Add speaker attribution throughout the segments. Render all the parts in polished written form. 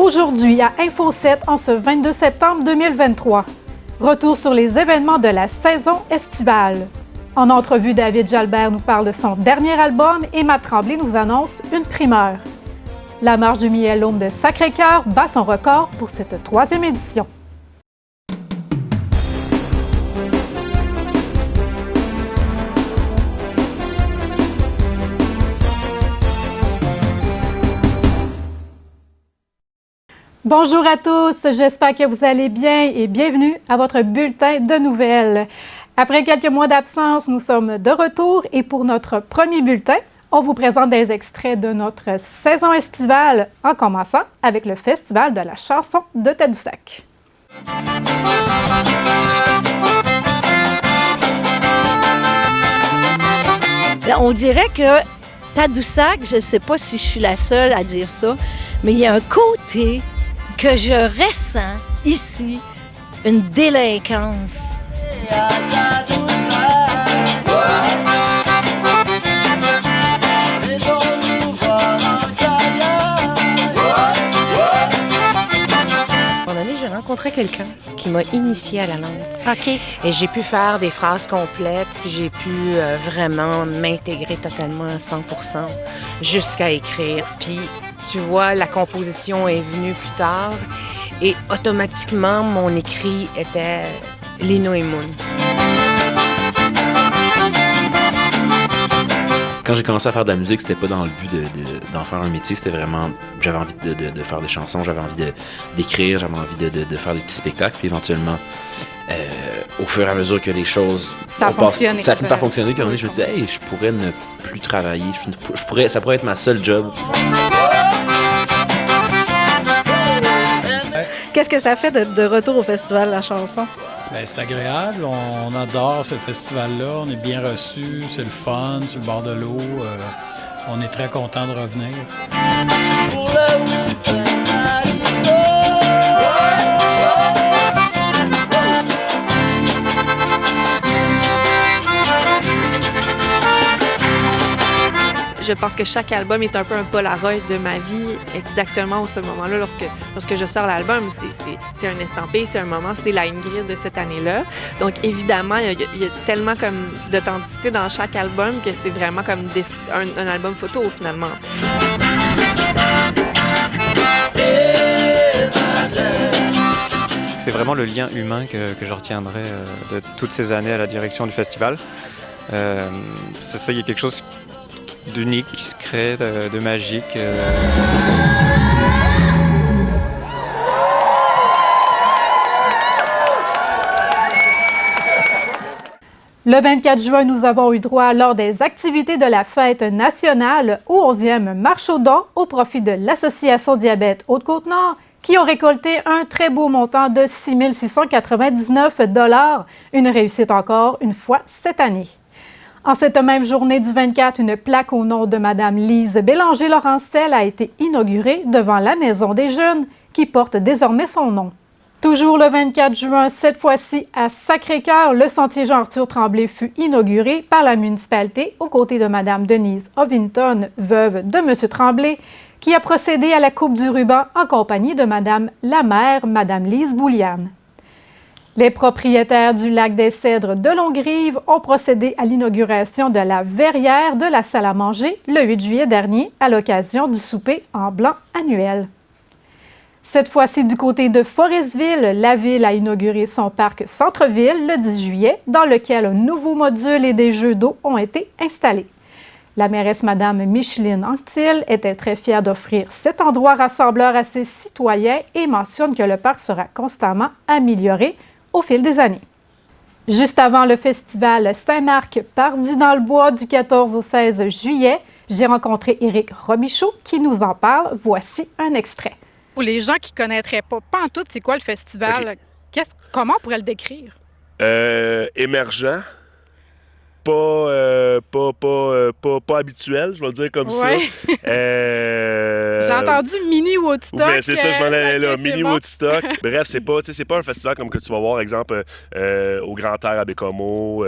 Speaker 1: Aujourd'hui à Info 7 en ce 22 septembre 2023. Retour sur les événements de la saison estivale. En entrevue, David Jalbert nous parle de son dernier album et Matt Tremblay nous annonce une primeur. La marche du Miel-Homme de Sacré-Cœur bat son record pour cette 3e édition. Bonjour à tous, j'espère que vous allez bien et bienvenue à votre bulletin de nouvelles. Après quelques mois d'absence, nous sommes de retour et pour notre premier bulletin, on vous présente des extraits de notre saison estivale, en commençant avec le Festival de la chanson de Tadoussac.
Speaker 2: On dirait que Tadoussac, je ne sais pas si je suis la seule à dire ça, mais il y a un côté que je ressens ici, une délinquance.
Speaker 3: J'ai rencontré quelqu'un qui m'a initiée à la langue.
Speaker 2: OK.
Speaker 3: Et j'ai pu faire des phrases complètes, puis j'ai pu vraiment m'intégrer totalement à 100% jusqu'à écrire. Puis, tu vois, la composition est venue plus tard et automatiquement, mon écrit était Lino et Moon.
Speaker 4: Quand j'ai commencé à faire de la musique, c'était pas dans le but d'en faire un métier, c'était vraiment, j'avais envie de faire des chansons, j'avais envie d'écrire, j'avais envie de faire des petits spectacles, puis éventuellement, au fur et à mesure que les choses
Speaker 1: ça a
Speaker 4: fini par fonctionner, puis à un moment donné, je me disais, hey, je pourrais ne plus travailler, ça pourrait être ma seule job.
Speaker 2: Qu'est-ce que ça fait d'être de retour au Festival de la chanson?
Speaker 5: Bien, c'est agréable, on adore ce festival-là, on est bien reçus, c'est le fun, sur le bord de l'eau, on est très content de revenir.
Speaker 6: Je pense que chaque album est un peu un Polaroid de ma vie exactement au ce moment-là. Lorsque je sors l'album, c'est un estampé, c'est un moment, c'est la Ingrid de cette année-là. Donc évidemment, il y a tellement comme d'authenticité dans chaque album que c'est vraiment comme un album photo finalement.
Speaker 7: C'est vraiment le lien humain que je retiendrai de toutes ces années à la direction du festival. C'est ça, il y a quelque chose d'unique qui se crée, de magique.
Speaker 1: Le 24 juin, nous avons eu droit lors des activités de la fête nationale au 11e Marche aux dons au profit de l'Association Diabète Haute-Côte-Nord qui ont récolté un très beau montant de 6 699 $. Une réussite encore une fois cette année. En cette même journée du 24, une plaque au nom de Mme Lise Bélanger-Laurencel a été inaugurée devant la Maison des Jeunes, qui porte désormais son nom. Toujours le 24 juin, cette fois-ci à Sacré-Cœur, le sentier Jean-Arthur Tremblay fut inauguré par la municipalité aux côtés de Mme Denise Ovington, veuve de M. Tremblay, qui a procédé à la coupe du ruban en compagnie de Mme la maire, Mme Lise Bouliane. Les propriétaires du lac des Cèdres de Longrive ont procédé à l'inauguration de la verrière de la salle à manger le 8 juillet dernier à l'occasion du souper en blanc annuel. Cette fois-ci, du côté de Forestville, la ville a inauguré son parc centre-ville le 10 juillet, dans lequel un nouveau module et des jeux d'eau ont été installés. La mairesse Mme Micheline Anctil était très fière d'offrir cet endroit rassembleur à ses citoyens et mentionne que le parc sera constamment amélioré au fil des années. Juste avant le festival Saint-Marc perdu dans le bois du 14 au 16 juillet, j'ai rencontré Éric Robichaud qui nous en parle. Voici un extrait.
Speaker 8: Pour les gens qui ne connaîtraient pas en tout, c'est quoi le festival?
Speaker 9: Okay.
Speaker 8: Comment on pourrait le décrire?
Speaker 9: Émergent, pas habituel, je vais le dire comme
Speaker 8: Ouais.
Speaker 9: ça.
Speaker 8: J'ai entendu mini Woodstock.
Speaker 9: Ben, c'est ça, je m'en allais là.
Speaker 8: ok, c'est
Speaker 9: Mini
Speaker 8: bon.
Speaker 9: Woodstock. Bref, c'est pas un festival comme que tu vas voir, exemple, au Grand Air à Bécomo.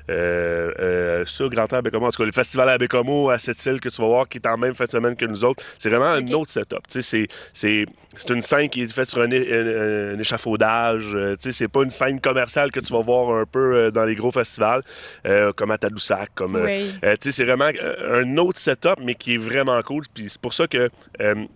Speaker 9: Ça, au Grand Air à Bécomo, en tout cas, le festival à Bécomo, à Sept-Îles, que tu vas voir, qui est en même fin de semaine que nous autres. C'est vraiment un autre setup. Tu sais, c'est une scène qui est faite sur un échafaudage. Tu sais, c'est pas une scène commerciale que tu vas voir un peu dans les gros festivals, comme à Tadoussac.
Speaker 8: Oui.
Speaker 9: Tu sais, c'est vraiment un autre setup, mais qui est vraiment cool. Puis c'est pour ça que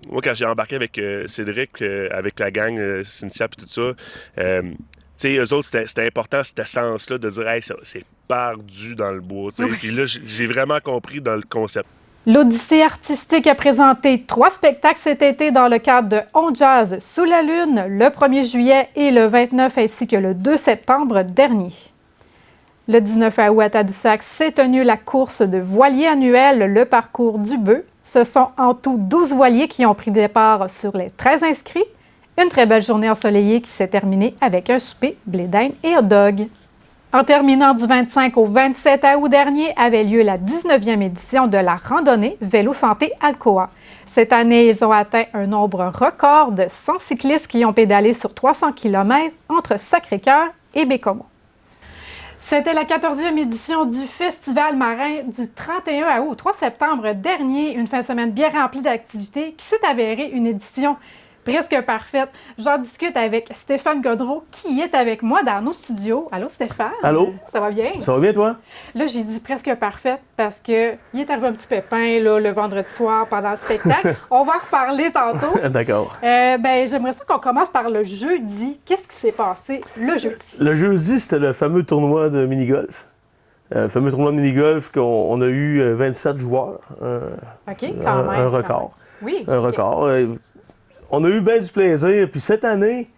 Speaker 9: moi, quand j'ai embarqué avec Cédric, avec la gang, Cynthia et tout ça, tu sais, eux autres, c'était important, cet essence-là, de dire, hey, c'est perdu dans le bois. Tu sais. Puis là, j'ai vraiment compris dans le concept.
Speaker 1: L'Odyssée artistique a présenté 3 spectacles cet été dans le cadre de On Jazz sous la Lune, le 1er juillet et le 29 ainsi que le 2 septembre dernier. Le 19 août à Tadoussac s'est tenue la course de voilier annuelle, le parcours du Bœuf. Ce sont en tout 12 voiliers qui ont pris départ sur les 13 inscrits. Une très belle journée ensoleillée qui s'est terminée avec un souper, blé d'Inde et hot dog. En terminant du 25 au 27 août dernier avait lieu la 19e édition de la randonnée Vélo Santé Alcoa. Cette année, ils ont atteint un nombre record de 100 cyclistes qui ont pédalé sur 300 km entre Sacré-Cœur et Bécomo. C'était la 14e édition du Festival marin du 31 août au 3 septembre dernier, une fin de semaine bien remplie d'activités qui s'est avérée une édition presque parfaite. J'en discute avec Stéphane Godreau, qui est avec moi dans nos studios. Allô, Stéphane?
Speaker 10: Allô?
Speaker 1: Ça va bien?
Speaker 10: Ça va bien, toi?
Speaker 1: Là, j'ai dit presque parfaite parce qu'il est arrivé un petit pépin là, le vendredi soir pendant le spectacle. On va en reparler tantôt.
Speaker 10: D'accord.
Speaker 1: J'aimerais ça qu'on commence par le jeudi. Qu'est-ce qui s'est passé le jeudi?
Speaker 10: Le jeudi, c'était le fameux tournoi de mini-golf. Le fameux tournoi de mini-golf qu'on a eu 27 joueurs.
Speaker 1: OK, quand même.
Speaker 10: Un record.
Speaker 1: Oui.
Speaker 10: Un record. On a eu bien du plaisir. Puis cette année,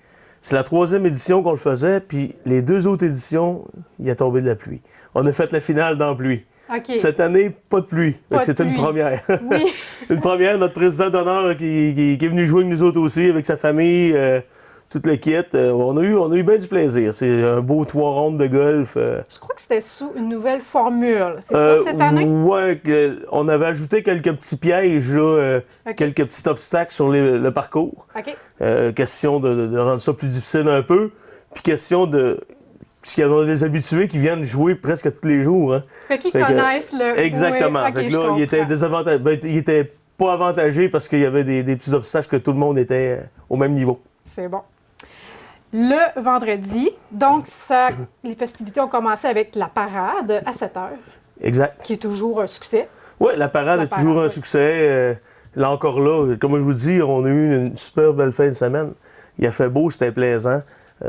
Speaker 10: c'est la 3e édition qu'on le faisait. Puis les 2 autres éditions, il a tombé de la pluie. On a fait la finale dans la pluie.
Speaker 1: OK.
Speaker 10: Cette année, pas de pluie. C'était une première.
Speaker 1: Oui.
Speaker 10: Une première. Notre président d'honneur qui est venu jouer avec nous autres aussi, avec sa famille, toute l'équipe. On a eu bien du plaisir. C'est un beau 3 rondes de golf.
Speaker 1: Je crois que c'était sous une nouvelle formule. C'est ça, cette année?
Speaker 10: Oui, on avait ajouté quelques petits pièges, là, quelques petits obstacles sur le parcours.
Speaker 1: OK.
Speaker 10: Question de rendre ça plus difficile un peu. Puis question de... Parce qu'il y en a des habitués qui viennent jouer presque tous les jours. Hein.
Speaker 1: Fait qu'ils connaissent le...
Speaker 10: Exactement.
Speaker 1: Oui,
Speaker 10: fait que là, il était pas avantagé parce qu'il y avait des petits obstacles que tout le monde était au même niveau.
Speaker 1: C'est bon. Le vendredi, donc les festivités ont commencé avec la parade à 7 heures.
Speaker 10: Exact.
Speaker 1: Qui est toujours un succès.
Speaker 10: Oui, la parade est toujours un succès. Là encore là, comme je vous dis, on a eu une super belle fin de semaine. Il a fait beau, c'était plaisant.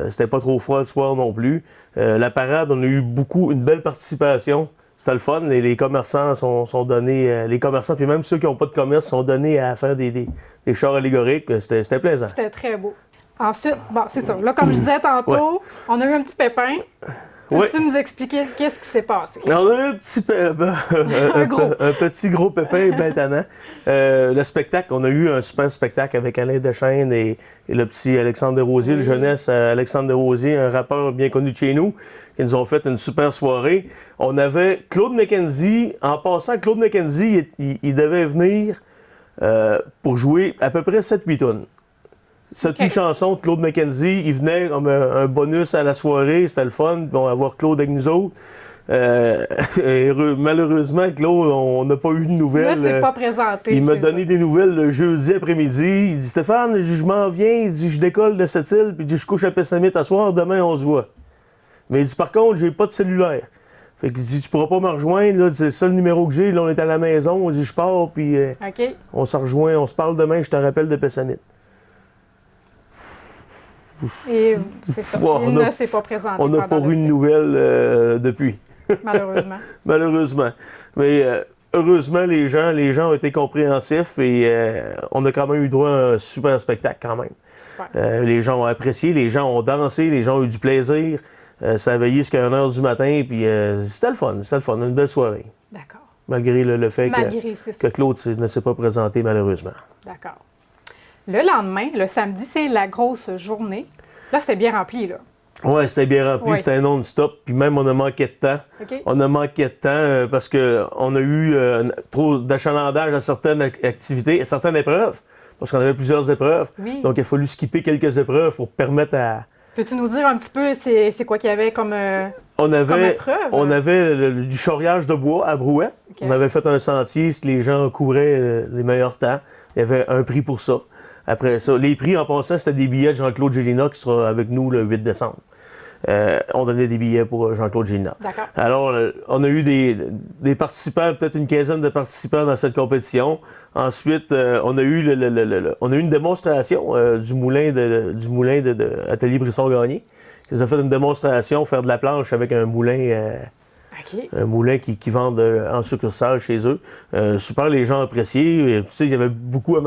Speaker 10: C'était pas trop froid le soir non plus. La parade, on a eu une belle participation. C'était le fun. Les commerçants sont donnés, les commerçants, puis même ceux qui n'ont pas de commerce, sont donnés à faire des chars allégoriques. C'était plaisant.
Speaker 1: C'était très beau. Ensuite, bon, c'est ça. Là, comme je disais tantôt, on a eu un petit pépin. Peux-tu nous expliquer qu'est-ce qui s'est passé?
Speaker 10: On a eu un petit gros pépin bien tannant. Le spectacle, on a eu un super spectacle avec Alain Dechaine et le petit Alexandre Desrosiers, le jeunesse Alexandre Desrosiers, un rappeur bien connu de chez nous. Ils nous ont fait une super soirée. On avait Claude McKenzie. En passant, Claude McKenzie, il devait venir pour jouer à peu près 7-8 tonnes. 7-8 chansons de Claude McKenzie. Il venait comme un bonus à la soirée. C'était le fun. Bon, avoir Claude avec nous autres. Malheureusement, Claude, on n'a pas eu de nouvelles.
Speaker 1: Là, c'est pas présenté.
Speaker 10: Il m'a donné des nouvelles le jeudi après-midi. Il dit, Stéphane, je m'en viens. Il dit, je décolle de cette île, puis je couche à Pessamit à soir. Demain, on se voit. Mais il dit, par contre, j'ai pas de cellulaire. Fait qu'il dit, tu pourras pas me rejoindre. Là, c'est le seul numéro que j'ai. Là, on est à la maison. Il dit, je pars, puis on se rejoint. On se parle demain. Je te rappelle de Pessamit.
Speaker 1: Et c'est ça. Il ne s'est pas présenté.
Speaker 10: On n'a pas eu de nouvelles depuis.
Speaker 1: Malheureusement.
Speaker 10: Malheureusement. Mais heureusement, les gens ont été compréhensifs et on a quand même eu droit à un super spectacle quand même. Les gens ont apprécié, les gens ont dansé, les gens ont eu du plaisir. Ça a veillé jusqu'à 1h du matin, puis c'était le fun, une belle soirée.
Speaker 1: D'accord.
Speaker 10: Malgré le fait que Claude ne s'est pas présenté malheureusement.
Speaker 1: D'accord. Le lendemain, le samedi, c'est la grosse journée. Là, c'était bien rempli, là.
Speaker 10: Oui, c'était bien rempli,
Speaker 1: Ouais.
Speaker 10: c'était non-stop, puis même on a manqué de temps.
Speaker 1: OK.
Speaker 10: On a manqué de temps parce qu'on a eu trop d'achalandage à certaines activités, à certaines épreuves, parce qu'on avait plusieurs épreuves.
Speaker 1: Oui.
Speaker 10: Donc, il a fallu skipper quelques épreuves pour permettre à...
Speaker 1: Peux-tu nous dire un petit peu c'est quoi qu'il y avait comme
Speaker 10: On avait,
Speaker 1: épreuve?
Speaker 10: on avait du charriage de bois à Brouette.
Speaker 1: OK.
Speaker 10: On avait fait un sentier, que les gens couraient les meilleurs temps. Il y avait un prix pour ça. Après ça, les prix, en passant, c'était des billets de Jean-Claude Gélina qui sera avec nous le 8 décembre. On donnait des billets pour Jean-Claude Gélina.
Speaker 1: D'accord.
Speaker 10: Alors, on a eu des participants, peut-être une quinzaine de participants dans cette compétition. Ensuite, on a eu on a eu une démonstration du moulin de Atelier Brisson-Gagné. Ils ont fait une démonstration, faire de la planche avec un moulin,
Speaker 1: OK.
Speaker 10: un moulin qui vendent en succursale chez eux. Super, les gens appréciaient. Tu sais, il y avait beaucoup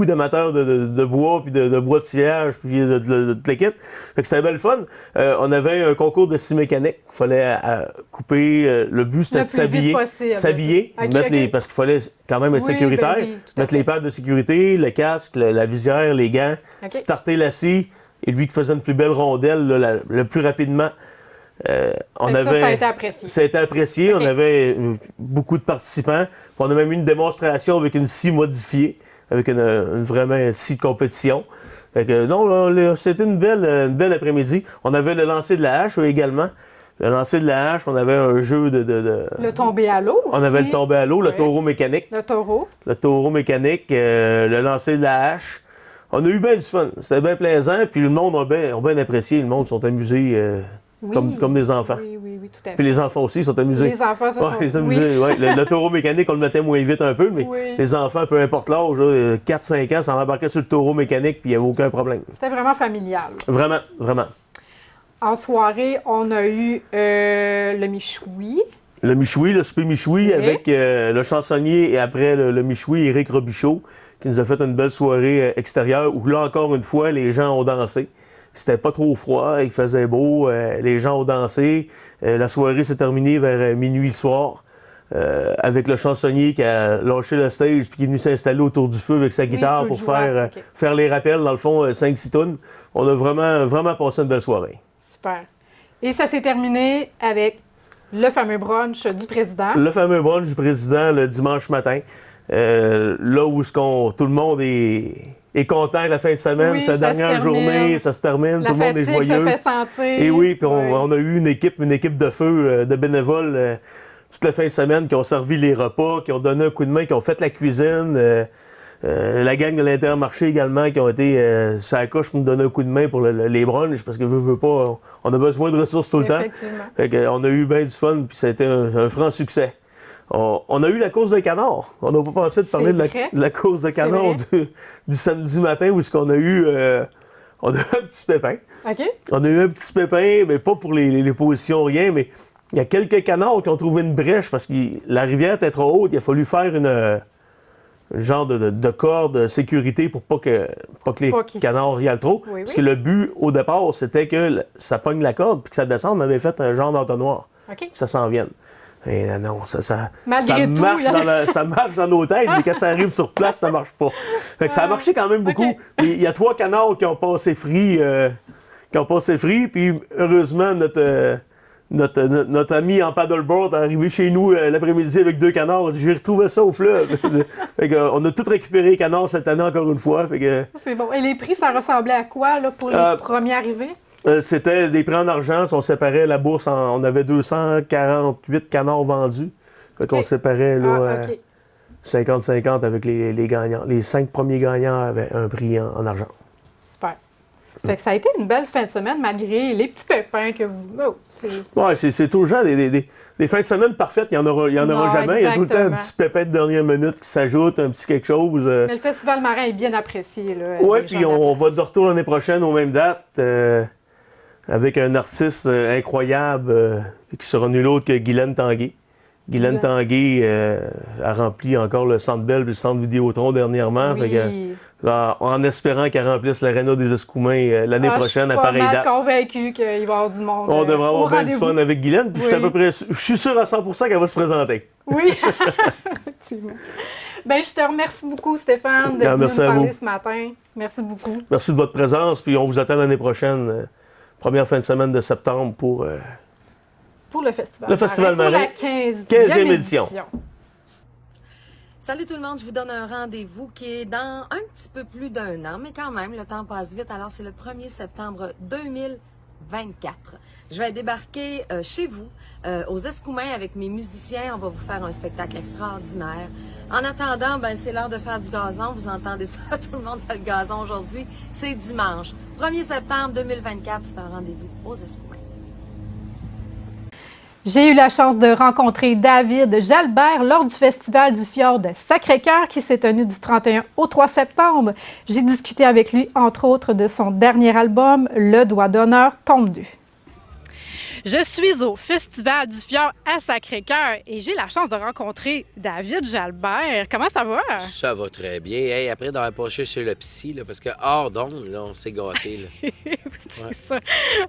Speaker 10: d'amateurs de bois, puis de bois de sillage, puis de l'équipe. Fait que c'était belle fun. On avait un concours de scie mécanique. Il fallait couper. Le but, c'était de s'habiller.
Speaker 1: OK,
Speaker 10: Mettre
Speaker 1: OK.
Speaker 10: parce qu'il fallait quand même être
Speaker 1: Oui,
Speaker 10: sécuritaire.
Speaker 1: ben oui, tout à
Speaker 10: mettre
Speaker 1: fait.
Speaker 10: les pads de sécurité, le casque, la visière, les gants.
Speaker 1: OK.
Speaker 10: Starter la scie. Et lui qui faisait une plus belle rondelle, là, le plus rapidement. On
Speaker 1: Fait que
Speaker 10: avait...
Speaker 1: ça a été apprécié.
Speaker 10: Ça a été apprécié.
Speaker 1: OK.
Speaker 10: On avait beaucoup de participants. Puis on a même eu une démonstration avec une scie modifiée, avec vraiment une scie de compétition. Fait que, non, là, c'était une belle après-midi. On avait le lancer de la hache également. Le lancer de la hache, on avait un jeu
Speaker 1: Le tombé à l'eau.
Speaker 10: On avait le tombé à l'eau, le
Speaker 1: Ouais.
Speaker 10: taureau mécanique.
Speaker 1: Le taureau.
Speaker 10: Le taureau mécanique, le lancer de la hache. On a eu bien du fun. C'était bien plaisant. Puis le monde a bien apprécié. Le monde sont amusés
Speaker 1: Oui.
Speaker 10: comme des enfants.
Speaker 1: Oui, tout à fait.
Speaker 10: Puis les enfants aussi sont amusés.
Speaker 1: Les enfants, ça
Speaker 10: Ouais,
Speaker 1: sont...
Speaker 10: ils s'amusaient, ouais. Le taureau mécanique, on le mettait moins vite un peu, mais
Speaker 1: Oui.
Speaker 10: les enfants, peu importe l'âge, 4-5 ans, ça embarquait sur le taureau mécanique, puis il n'y avait aucun problème.
Speaker 1: C'était vraiment familial.
Speaker 10: Vraiment, vraiment.
Speaker 1: En soirée, on a eu le michoui.
Speaker 10: Le michoui, le souper michoui,
Speaker 1: Oui.
Speaker 10: avec le chansonnier et après le michoui, Éric Robichaud, qui nous a fait une belle soirée extérieure, où là, encore une fois, les gens ont dansé. C'était pas trop froid, il faisait beau, les gens ont dansé. La soirée s'est terminée vers minuit le soir, avec le chansonnier qui a lâché le stage puis qui est venu s'installer autour du feu avec sa guitare
Speaker 1: feu de
Speaker 10: pour
Speaker 1: joie, OK.
Speaker 10: faire les rappels, dans le fond, 5-6 tonnes. On a vraiment passé une belle soirée.
Speaker 1: Super. Et ça s'est terminé avec le fameux brunch du président.
Speaker 10: Le fameux brunch du président le dimanche matin, là où tout le monde est content la fin de semaine,
Speaker 1: Oui,
Speaker 10: sa
Speaker 1: ça
Speaker 10: dernière
Speaker 1: se termine.
Speaker 10: journée, ça se termine,
Speaker 1: La
Speaker 10: tout le monde est
Speaker 1: fatigue
Speaker 10: joyeux.
Speaker 1: se fait sentir.
Speaker 10: Et oui, puis
Speaker 1: Oui.
Speaker 10: on a eu une équipe de feu, de bénévoles toute la fin de semaine qui ont servi les repas, qui ont donné un coup de main, qui ont fait la cuisine. La gang de l'Intermarché également qui ont été sur la coche pour nous donner un coup de main pour les brunchs parce que veux pas, on a besoin de ressources tout le temps.
Speaker 1: Effectivement.
Speaker 10: Fait que, on a eu bien du fun puis ça a été un franc succès. On a eu la course de canard. On n'a pas pensé de parler
Speaker 1: C'est
Speaker 10: de
Speaker 1: vrai.
Speaker 10: la course de canard du samedi matin où on a eu un petit pépin.
Speaker 1: OK?
Speaker 10: On a eu un petit pépin, mais pas pour les positions, rien, mais il y a quelques canards qui ont trouvé une brèche parce que la rivière était trop haute. Il a fallu faire un genre de corde de sécurité pour pas que les
Speaker 1: Pas qu'ils
Speaker 10: canards y aillent trop.
Speaker 1: Oui,
Speaker 10: Parce
Speaker 1: oui.
Speaker 10: que le but, au départ, c'était que ça pogne la corde puis que ça descende. On avait fait un genre d'entonnoir.
Speaker 1: OK.
Speaker 10: Que ça s'en vienne. Et non, ça
Speaker 1: Malgré tout,
Speaker 10: marche
Speaker 1: là.
Speaker 10: ça marche dans nos têtes, mais quand ça arrive sur place, ça marche pas. Fait que ça a marché quand même beaucoup.
Speaker 1: OK.
Speaker 10: Mais il y a 3 canards qui ont passé free, puis heureusement, notre ami en paddleboard est arrivé chez nous l'après-midi avec 2 canards. J'ai retrouvé ça au fleuve. Fait que, on a tout récupéré les canards cette année encore une fois. Fait que,
Speaker 1: C'est bon. Et les prix, ça ressemblait à quoi là, pour les premiers arrivés?
Speaker 10: c'était des prix en argent. On séparait la bourse. On avait 248 canards vendus. Fait qu'on
Speaker 1: OK.
Speaker 10: séparait là,
Speaker 1: OK.
Speaker 10: 50-50 avec les gagnants. Les 5 premiers gagnants avaient un prix en argent.
Speaker 1: Super. Fait que ça a été une belle fin de semaine malgré les petits pépins que vous... Oh, c'est...
Speaker 10: Ouais, c'est toujours des fins de semaine parfaites. Il n'y en aura
Speaker 1: Non,
Speaker 10: jamais. Il y a tout le temps un
Speaker 1: exactement.
Speaker 10: petit pépin de dernière minute qui s'ajoute, un petit quelque chose.
Speaker 1: Mais le Festival marin est bien apprécié.
Speaker 10: Oui, puis on va de retour l'année prochaine aux mêmes dates avec un artiste incroyable qui sera nul autre que Guylaine Tanguay. Guylaine Tanguay a rempli encore le Centre Bell et le Centre Vidéotron dernièrement.
Speaker 1: Oui.
Speaker 10: Fait que, en espérant qu'elle remplisse l'Aréna des Escoumins l'année prochaine à pareille date.
Speaker 1: Je suis convaincu qu'il va y avoir du monde.
Speaker 10: On devrait
Speaker 1: au
Speaker 10: avoir bien du
Speaker 1: rendez-vous.
Speaker 10: fun avec Guylaine. Puis
Speaker 1: Oui.
Speaker 10: je suis sûr à 100% qu'elle va se présenter.
Speaker 1: Oui, effectivement. Ben, je te remercie beaucoup, Stéphane, d'être venu
Speaker 10: Merci
Speaker 1: nous
Speaker 10: à
Speaker 1: parler
Speaker 10: vous.
Speaker 1: ce matin. Merci beaucoup.
Speaker 10: Merci de votre présence. Puis on vous attend l'année prochaine première fin de semaine de septembre pour
Speaker 1: le Festival.
Speaker 10: Le Festival Marin.
Speaker 1: Pour la
Speaker 10: 15e édition.
Speaker 11: Salut tout le monde, je vous donne un rendez-vous qui est dans un petit peu plus d'1 an, mais quand même, le temps passe vite. Alors, c'est le 1er septembre 2024. Je vais débarquer chez vous, aux Escoumins, avec mes musiciens. On va vous faire un spectacle extraordinaire. En attendant, ben, c'est l'heure de faire du gazon. Vous entendez ça, tout le monde fait le gazon aujourd'hui. C'est dimanche. 1er septembre 2024, c'est un rendez-vous aux Escoumins.
Speaker 1: J'ai eu la chance de rencontrer David Jalbert lors du Festival du Fjord de Sacré-Cœur qui s'est tenu du 31 au 3 septembre. J'ai discuté avec lui, entre autres, de son dernier album, Le Doigt d'honneur, tome 2.
Speaker 8: Je suis au Festival du Fjord à Sacré-Cœur et j'ai la chance de rencontrer David Jalbert. Comment ça va?
Speaker 12: Ça va très bien. Hey, après d'avoir passé chez le psy, là, parce que hors d'onde, là, on s'est gâtés.
Speaker 8: C'est ça.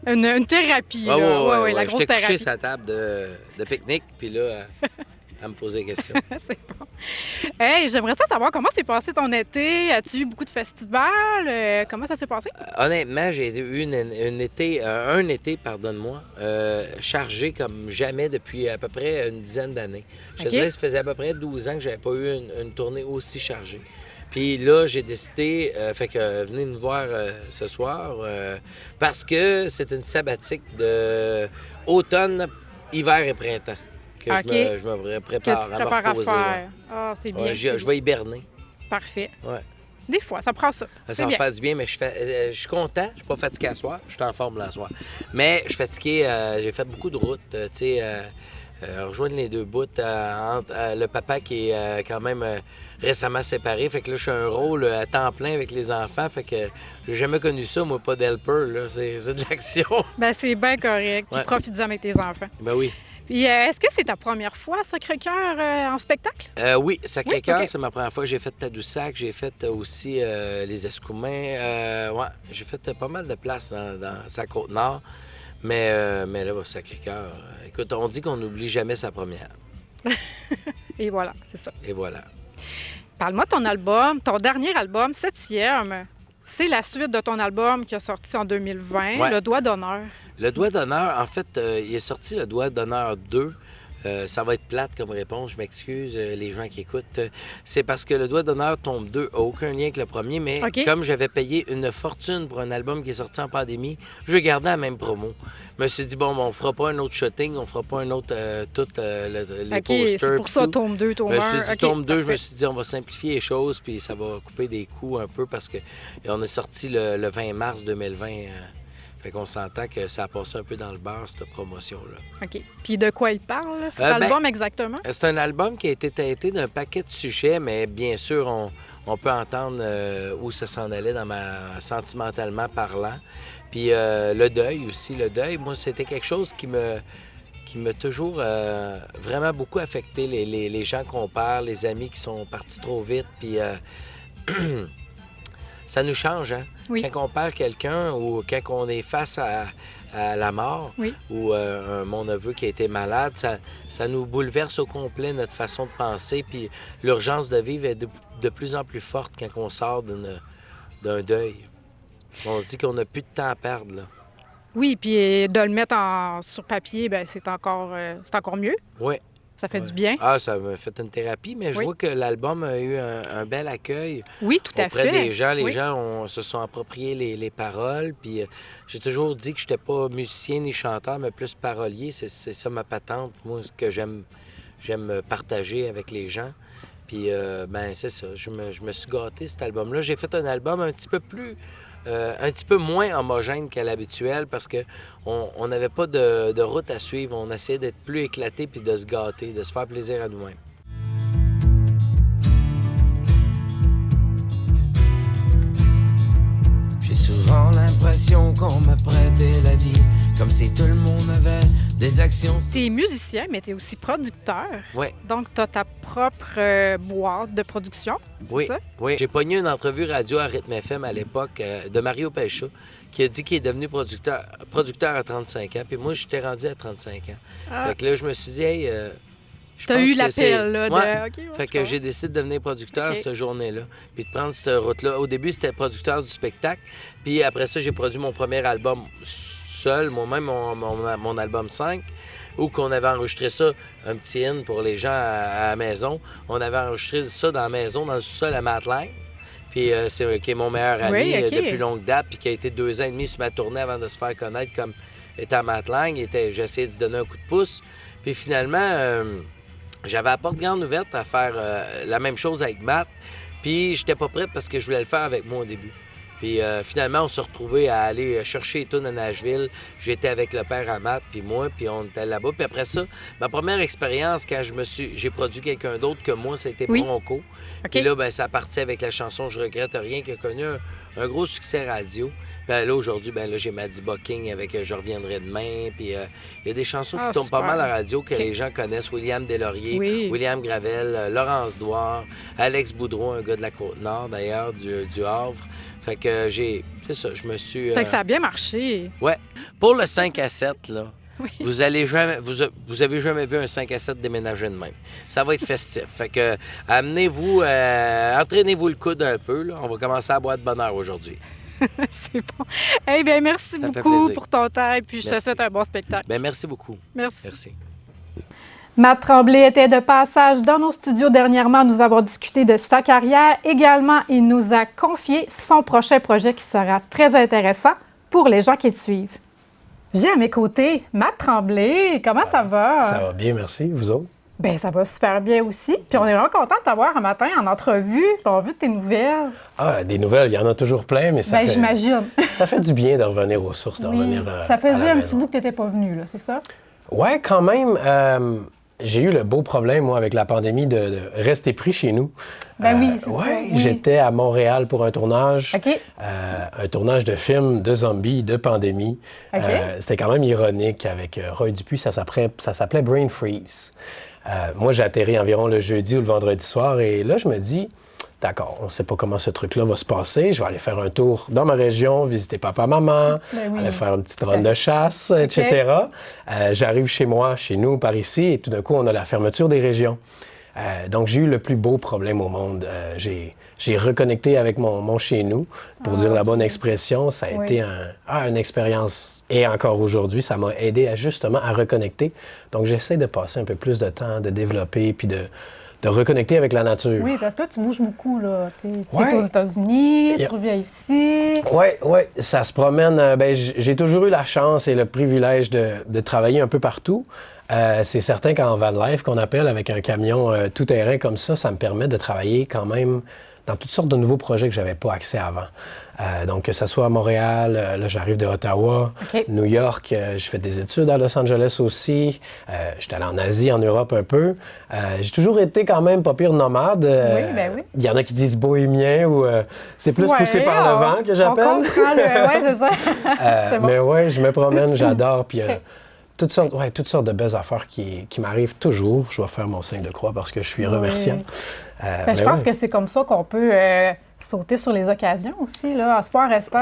Speaker 8: Une thérapie. là. Ouais, la grosse
Speaker 12: J'étais
Speaker 8: thérapie.
Speaker 12: couché sur la table de pique-nique, puis là, à me poser des questions.
Speaker 8: C'est bon. Hey, j'aimerais ça savoir comment s'est passé ton été. As-tu eu beaucoup de festivals? Comment ça s'est passé?
Speaker 12: Honnêtement, j'ai eu un été, pardonne-moi, chargé comme jamais depuis à peu près une dizaine d'années. Je te dirais que ça faisait à peu près 12 ans que j'avais pas eu une tournée aussi chargée. Puis là, j'ai décidé, fait que venez nous voir ce soir, parce que c'est une sabbatique de automne, hiver et printemps. Que je me prépare
Speaker 8: que tu te prépares à
Speaker 12: reposer.
Speaker 8: faire. Ah, c'est bien.
Speaker 12: Je vais hiberner.
Speaker 8: Parfait.
Speaker 12: Ouais.
Speaker 8: Des fois, ça prend ça.
Speaker 12: Ça va faire du bien, mais je suis content. Je suis pas fatigué à soir. Je suis en forme là soir. Mais je suis fatigué. J'ai fait beaucoup de routes. Tu sais, rejoindre les deux bouts entre le papa qui est quand même récemment séparé. Fait que là, je suis un rôle à temps plein avec les enfants. Fait que j'ai jamais connu ça, moi, pas d'helper. Là. C'est de l'action.
Speaker 8: Ben c'est bien correct. Puis profite-en avec tes enfants.
Speaker 12: Ben oui.
Speaker 8: Puis, est-ce que c'est ta première fois à Sacré-Cœur en spectacle?
Speaker 12: Oui, Sacré-Cœur,
Speaker 8: okay.
Speaker 12: C'est ma première fois. J'ai fait Tadoussac, j'ai fait aussi les Escoumins. J'ai fait pas mal de places dans sa Côte-Nord. Mais là, Sacré-Cœur, écoute, on dit qu'on n'oublie jamais sa première.
Speaker 8: Et voilà, c'est ça.
Speaker 12: Et voilà.
Speaker 8: Parle-moi de ton album, ton dernier album, 7e. C'est la suite de ton album qui a sorti en 2020, Le Doigt d'honneur.
Speaker 12: Le Doigt d'honneur, en fait, il est sorti Le Doigt d'honneur 2. Ça va être plate comme réponse, je m'excuse, les gens qui écoutent. C'est parce que Le Doigt d'honneur tombe 2 n'a aucun lien avec le premier, mais comme j'avais payé une fortune pour un album qui est sorti en pandémie, je gardais la même promo. Je me suis dit, bon, on fera pas un autre shooting, on fera pas un autre, les posters.
Speaker 8: C'est pour ça, tome 2, tome 1.
Speaker 12: Je me suis dit, tome 2, je me suis dit, on va simplifier les choses, puis ça va couper des coûts un peu, parce qu'on est sorti le 20 mars 2020. Fait qu'on s'entend que ça a passé un peu dans le beurre, cette promotion-là.
Speaker 8: OK. Puis de quoi il parle, cet album, exactement? C'est
Speaker 12: un album qui a été teinté d'un paquet de sujets, mais bien sûr, on peut entendre où ça s'en allait sentimentalement parlant. Puis le deuil aussi. Le deuil, moi, c'était quelque chose qui m'a toujours vraiment beaucoup affecté. Les gens qu'on perd, les amis qui sont partis trop vite, puis... ça nous change, hein? Oui. Quand on perd quelqu'un ou quand on est face à la mort ou mon neveu qui a été malade, ça nous bouleverse au complet notre façon de penser. Puis l'urgence de vivre est de plus en plus forte quand on sort d'un deuil. On se dit qu'on n'a plus de temps à perdre, là.
Speaker 8: Oui, puis de le mettre sur papier, bien, c'est encore mieux.
Speaker 12: Oui.
Speaker 8: Ça fait du bien.
Speaker 12: Ah, ça m'a fait une thérapie, mais je vois que l'album a eu un bel accueil.
Speaker 8: Oui, tout à fait.
Speaker 12: Auprès des gens. Les gens se sont appropriés les paroles. Puis j'ai toujours dit que je n'étais pas musicien ni chanteur, mais plus parolier. C'est ça ma patente, moi, ce que j'aime partager avec les gens. Puis, c'est ça. Je me suis gâté, cet album-là. J'ai fait un album un petit peu moins homogène qu'à l'habituel parce qu'on n'avait pas de route à suivre. On essayait d'être plus éclaté puis de se gâter, de se faire plaisir à nous-mêmes.
Speaker 13: J'ai souvent l'impression qu'on m'a prêté la vie, comme si tout le monde avait des actions.
Speaker 8: Tu es musicien, mais tu es aussi producteur.
Speaker 12: Oui.
Speaker 8: Donc, tu as ta propre boîte de production, c'est ça?
Speaker 12: Oui. J'ai pogné une entrevue radio à Rythme FM à l'époque de Mario Pelcha, qui a dit qu'il est devenu producteur à 35 ans. Puis moi, j'étais rendu à 35 ans. Ah. Fait que là, je me suis dit, hey...
Speaker 8: tu as eu l'appel, là,
Speaker 12: de... Okay, fait que j'ai décidé de devenir producteur cette journée-là, puis de prendre cette route-là. Au début, c'était producteur du spectacle, puis après ça, j'ai produit mon premier album seul, moi-même, mon album 5, où qu'on avait enregistré ça, un petit in pour les gens à la maison. On avait enregistré ça dans la maison, dans le sous-sol à Matt Lang. Puis qui est mon meilleur ami depuis longue date, puis qui a été 2 ans et demi sur ma tournée avant de se faire connaître comme étant Matt Lang. J'ai essayé de lui donner un coup de pouce. Puis finalement, j'avais la porte grande ouverte à faire la même chose avec Matt. Puis j'étais pas prêt parce que je voulais le faire avec moi au début. Puis finalement, on s'est retrouvés à aller chercher les tunes à Nashville. J'étais avec le père à Matt, puis moi, puis on était là-bas. Puis après ça, ma première expérience, quand j'ai produit quelqu'un d'autre que moi, c'était Bronco. Puis là, ben, ça partit avec la chanson « Je regrette rien » qui a connu un gros succès radio. Puis là, aujourd'hui, ben, là, j'ai Maddie Bucking avec « Je reviendrai demain ». Puis il y a des chansons qui tombent pas mal à la radio que les gens connaissent. William Deslauriers, William Gravel, Laurence Douard, Alex Boudreau, un gars de la Côte-Nord d'ailleurs, du Havre. Fait que c'est ça, je me suis...
Speaker 8: Fait que ça a bien marché.
Speaker 12: Ouais. Pour le 5 à 7, là, vous avez jamais vu un 5 à 7 déménager de même. Ça va être festif. Fait que amenez-vous, entraînez-vous le coude un peu, là. On va commencer à boire de bonne heure aujourd'hui.
Speaker 8: C'est bon. Eh bien, merci beaucoup pour ton temps et puis je te souhaite un bon spectacle.
Speaker 12: Bien, merci beaucoup.
Speaker 8: Merci.
Speaker 1: Matt Tremblay était de passage dans nos studios dernièrement. Nous avons discuté de sa carrière. Également, il nous a confié son prochain projet qui sera très intéressant pour les gens qui le suivent. J'ai à mes côtés Matt Tremblay. Comment ça va?
Speaker 14: Ça va bien, merci. Vous autres?
Speaker 1: Bien, ça va super bien aussi. Puis on est vraiment content de t'avoir un matin en entrevue. On a vu tes nouvelles.
Speaker 14: Ah, des nouvelles, il y en a toujours plein, mais ça fait...
Speaker 1: j'imagine.
Speaker 14: Ça fait du bien de revenir aux sources, de revenir
Speaker 1: ça faisait
Speaker 14: à la
Speaker 1: un petit bout que tu n'étais pas venu, là, c'est ça?
Speaker 14: Ouais, quand même. J'ai eu le beau problème, moi, avec la pandémie, de rester pris chez nous.
Speaker 1: Oui, c'est ça.
Speaker 14: J'étais à Montréal pour un tournage. Un tournage de film de zombies, de pandémie. C'était quand même ironique avec Roy Dupuis. Ça s'appelait Brain Freeze. Moi, j'ai atterri environ le jeudi ou le vendredi soir. Et là, je me dis, d'accord, on ne sait pas comment ce truc-là va se passer. Je vais aller faire un tour dans ma région, visiter papa, maman, aller faire une petite run de chasse, etc. J'arrive chez nous, par ici, et tout d'un coup, on a la fermeture des régions. Donc, j'ai eu le plus beau problème au monde. J'ai reconnecté avec mon chez-nous, pour dire la bonne expression. Ça a été une expérience. Et encore aujourd'hui, ça m'a aidé justement à reconnecter. Donc, j'essaie de passer un peu plus de temps, de développer, puis de reconnecter avec la nature.
Speaker 1: Oui, parce que là, tu bouges beaucoup, là. T'es aux États-Unis, tu reviens ici.
Speaker 14: Oui, ça se promène. J'ai toujours eu la chance et le privilège de travailler un peu partout. C'est certain qu'en van life, qu'on appelle, avec un camion tout-terrain comme ça me permet de travailler quand même dans toutes sortes de nouveaux projets que je n'avais pas accès avant. Donc, que ce soit à Montréal, là, j'arrive de Ottawa, New York, je fais des études à Los Angeles aussi, j'étais allé en Asie, en Europe un peu. J'ai toujours été quand même pas pire nomade. Il y en a qui disent bohémien ou c'est plus poussé par le vent que j'appelle.
Speaker 1: On comprend c'est ça.
Speaker 14: Mais ouais, je me promène, j'adore, puis... toutes sortes de belles affaires qui m'arrivent toujours. Je vais faire mon signe de croix parce que je suis remerciant.
Speaker 1: Je pense que c'est comme ça qu'on peut sauter sur les occasions aussi, là, en restant...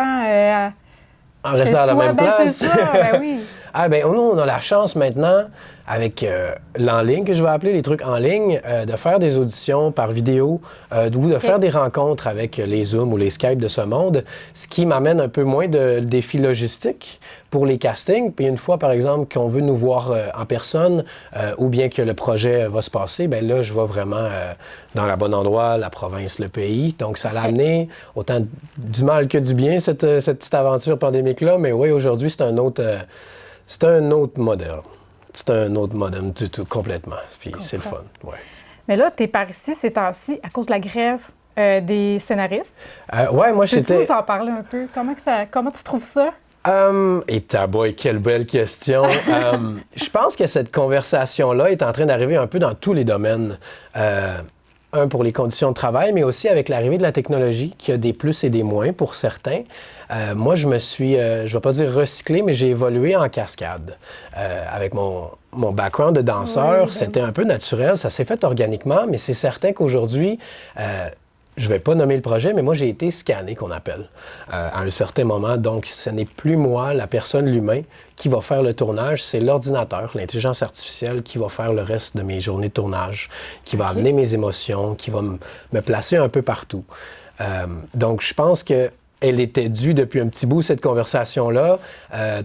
Speaker 14: en restant à la même place?
Speaker 1: C'est ça, oui.
Speaker 14: Nous, on a la chance maintenant, avec l'en-ligne, que je vais appeler les trucs en ligne, de faire des auditions par vidéo ou de faire des rencontres avec les Zoom ou les Skype de ce monde, ce qui m'amène un peu moins de défis logistiques pour les castings. Puis une fois, par exemple, qu'on veut nous voir en personne ou bien que le projet va se passer, bien là, je vais vraiment dans le bon endroit, la province, le pays. Donc, ça l'a amené autant du mal que du bien, cette petite aventure pandémique-là. Mais oui, aujourd'hui, c'est un autre modèle. C'est un autre modèle tout complètement. Puis c'est le fun, ouais.
Speaker 1: Mais là, tu es par ici ces temps-ci à cause de la grève des scénaristes.
Speaker 14: Moi, j'étais...
Speaker 1: Peux-tu nous en parler un peu? Comment tu trouves ça?
Speaker 14: Et taboy, quelle belle question. Je pense que cette conversation-là est en train d'arriver un peu dans tous les domaines. Un, pour les conditions de travail, mais aussi avec l'arrivée de la technologie, qui a des plus et des moins pour certains. Moi, je me suis, je ne vais pas dire recyclé, mais j'ai évolué en cascade. Avec mon background de danseur, c'était un peu naturel, ça s'est fait organiquement, mais c'est certain qu'aujourd'hui, je ne vais pas nommer le projet, mais moi, j'ai été scanné, qu'on appelle, à un certain moment. Donc, ce n'est plus moi, la personne, l'humain, qui va faire le tournage. C'est l'ordinateur, l'intelligence artificielle, qui va faire le reste de mes journées de tournage, qui va amener mes émotions, qui va me placer un peu partout. Donc, je pense que elle était due depuis un petit bout, cette conversation-là.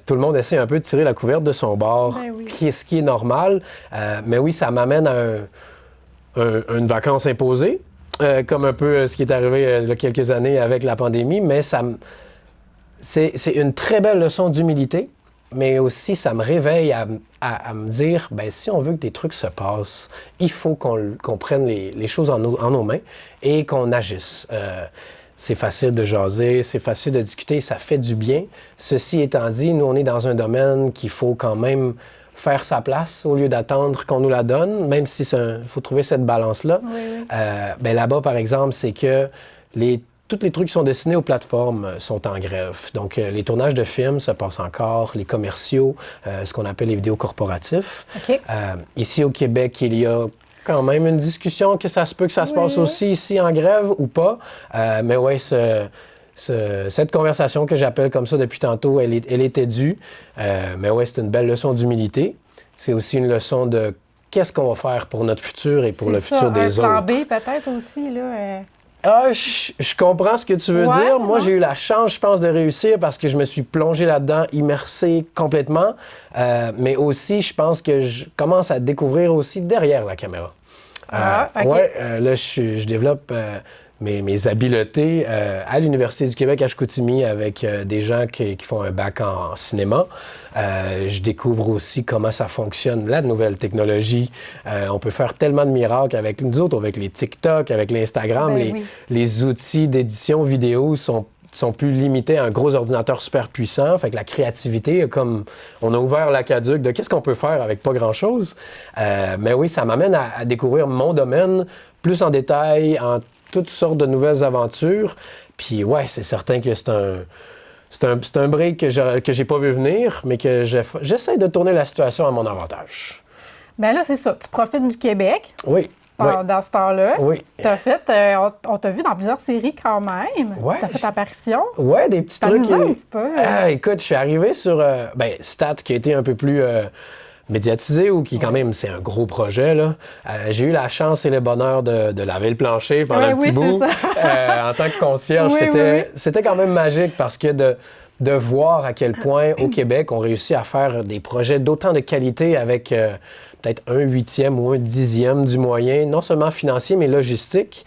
Speaker 14: Tout le monde essaie un peu de tirer la couverte de son bord, ce qui est normal. Mais oui, ça m'amène à une vacance imposée, comme un peu ce qui est arrivé il y a quelques années avec la pandémie. Mais c'est une très belle leçon d'humilité. Mais aussi, ça me réveille à me dire, ben si on veut que des trucs se passent, il faut qu'on prenne les choses en nos mains et qu'on agisse. C'est facile de jaser, c'est facile de discuter, ça fait du bien. Ceci étant dit, nous, on est dans un domaine qu'il faut quand même faire sa place au lieu d'attendre qu'on nous la donne, même si il faut trouver cette balance-là. Oui. Ben là-bas, par exemple, c'est que tous les trucs qui sont destinés aux plateformes sont en grève. Donc, les tournages de films se passent encore, les commerciaux, ce qu'on appelle les vidéos corporatifs. Okay. Ici, au Québec, il y a quand même une discussion que ça se peut que ça se passe aussi ici en grève ou pas. Mais oui, cette conversation que j'appelle comme ça depuis tantôt, elle était due. Mais oui, c'est une belle leçon d'humilité. C'est aussi une leçon de qu'est-ce qu'on va faire pour notre futur et pour le futur des autres.
Speaker 1: Un plan B peut-être aussi, là.
Speaker 14: Je comprends ce que tu veux dire. Moi, j'ai eu la chance, je pense, de réussir parce que je me suis plongé là-dedans, immersé complètement. Mais aussi, je pense que je commence à découvrir aussi derrière la caméra. Okay. Là, je développe mes habiletés à l'Université du Québec à Chicoutimi avec des gens qui font un bac en cinéma. Je découvre aussi comment ça fonctionne, la nouvelle technologie. On peut faire tellement de miracles avec nous autres, avec les TikTok, avec l'Instagram. Les outils d'édition vidéo sont plus limités à un gros ordinateur super puissant. Fait que la créativité, comme on a ouvert l'aqueduc de qu'est-ce qu'on peut faire avec pas grand-chose. Mais oui, ça m'amène à découvrir mon domaine plus en détail, en toutes sortes de nouvelles aventures. Puis ouais, c'est certain que c'est un break que j'ai pas vu venir, mais que j'essaie de tourner la situation à mon avantage.
Speaker 1: Bien là, c'est ça. Tu profites du Québec.
Speaker 14: Oui.
Speaker 1: Dans ce temps-là.
Speaker 14: Oui.
Speaker 1: Tu as fait, on t'a vu dans plusieurs séries quand même.
Speaker 14: Oui.
Speaker 1: Tu as fait apparition.
Speaker 14: Oui, des petits trucs.
Speaker 1: Ça nous un petit peu.
Speaker 14: Écoute, je suis arrivé sur Stat, qui a été un peu plus médiatisé ou qui, quand même, c'est un gros projet, là. J'ai eu la chance et le bonheur de laver le plancher pendant un petit bout. En tant que concierge, c'était quand même magique parce que de voir à quel point, au Québec, on réussit à faire des projets d'autant de qualité avec peut-être 1/8 ou 1/10 du moyen, non seulement financier, mais logistique,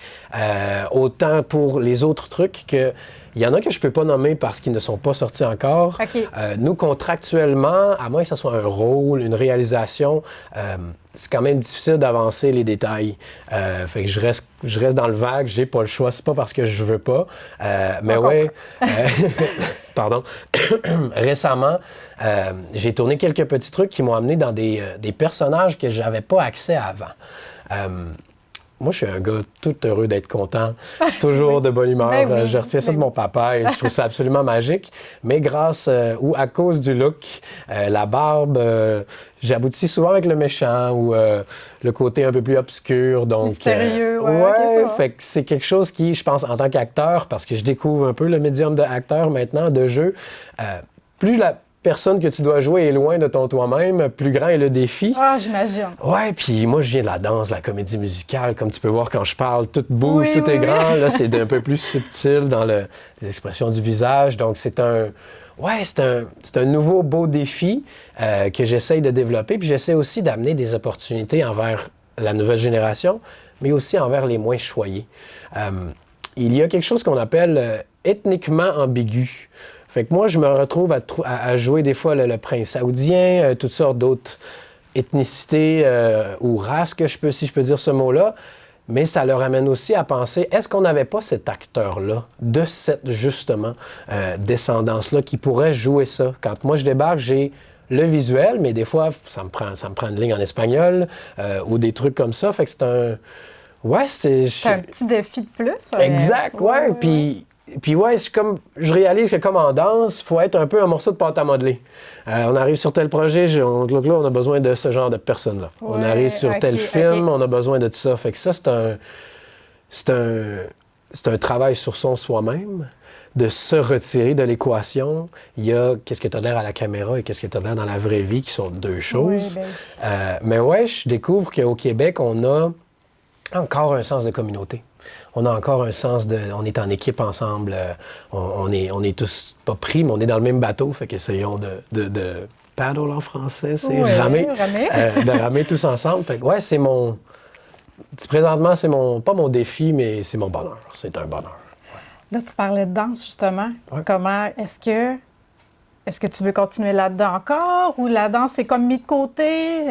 Speaker 14: autant pour les autres trucs que... Il y en a que je ne peux pas nommer parce qu'ils ne sont pas sortis encore. Okay. Nous, contractuellement, à moins que ce soit un rôle, une réalisation, c'est quand même difficile d'avancer les détails. Fait que je reste dans le vague, j'ai pas le choix. C'est pas parce que je veux pas. Mais ouais, pardon. Récemment, j'ai tourné quelques petits trucs qui m'ont amené dans des personnages que j'avais pas accès à avant. Moi, je suis un gars tout heureux d'être content, toujours de bonne humeur. Je retiens ça de mon papa et je trouve ça absolument magique. Mais grâce ou à cause du look, la barbe, j'aboutis souvent avec le méchant ou le côté un peu plus obscur. Donc,
Speaker 1: mystérieux,
Speaker 14: fait que c'est quelque chose qui, je pense, en tant qu'acteur, parce que je découvre un peu le médium d'acteur maintenant, de jeu, plus la personne que tu dois jouer est loin de ton toi-même, plus grand est le défi.
Speaker 1: Ah, j'imagine.
Speaker 14: Ouais, puis moi, je viens de la danse, de la comédie musicale. Comme tu peux voir quand je parle, tout bouge, tout est grand. Là, c'est un peu plus subtil dans les expressions du visage. Donc, c'est un nouveau beau défi que j'essaye de développer. Puis j'essaie aussi d'amener des opportunités envers la nouvelle génération, mais aussi envers les moins choyés. Il y a quelque chose qu'on appelle ethniquement ambigu. Fait que moi, je me retrouve à jouer des fois le prince saoudien, toutes sortes d'autres ethnicités ou races, si je peux dire ce mot-là. Mais ça leur amène aussi à penser, est-ce qu'on n'avait pas cet acteur-là, de cette, justement, descendance-là, qui pourrait jouer ça? Quand moi, je débarque, j'ai le visuel, mais des fois, ça me prend une ligne en espagnol ou des trucs comme ça. Fait que c'est un... Ouais, c'est
Speaker 1: un petit défi de plus.
Speaker 14: Exact, ouais. Puis ouais, je réalise que comme en danse, il faut être un peu un morceau de pâte à modeler. On arrive sur tel projet, on a besoin de ce genre de personnes-là. Ouais, on arrive sur tel film, on a besoin de tout ça. Fait que ça, c'est un travail sur soi-même, de se retirer de l'équation. Il y a qu'est-ce que tu as l'air à la caméra et qu'est-ce que tu as l'air dans la vraie vie, qui sont deux choses. Mais ouais, je découvre qu'au Québec, on a encore un sens de communauté. on a encore un sens de... On est en équipe ensemble, on est tous pas pris, mais on est dans le même bateau, fait qu'essayons de paddle en français, c'est ramer. De ramer tous ensemble. Fait que ouais, c'est mon... Présentement, c'est pas mon défi, mais c'est mon bonheur. C'est un bonheur.
Speaker 8: Là, tu parlais de danse, justement.
Speaker 14: Ouais.
Speaker 8: Comment est-ce que tu veux continuer là-dedans encore ou la danse est comme mis de côté?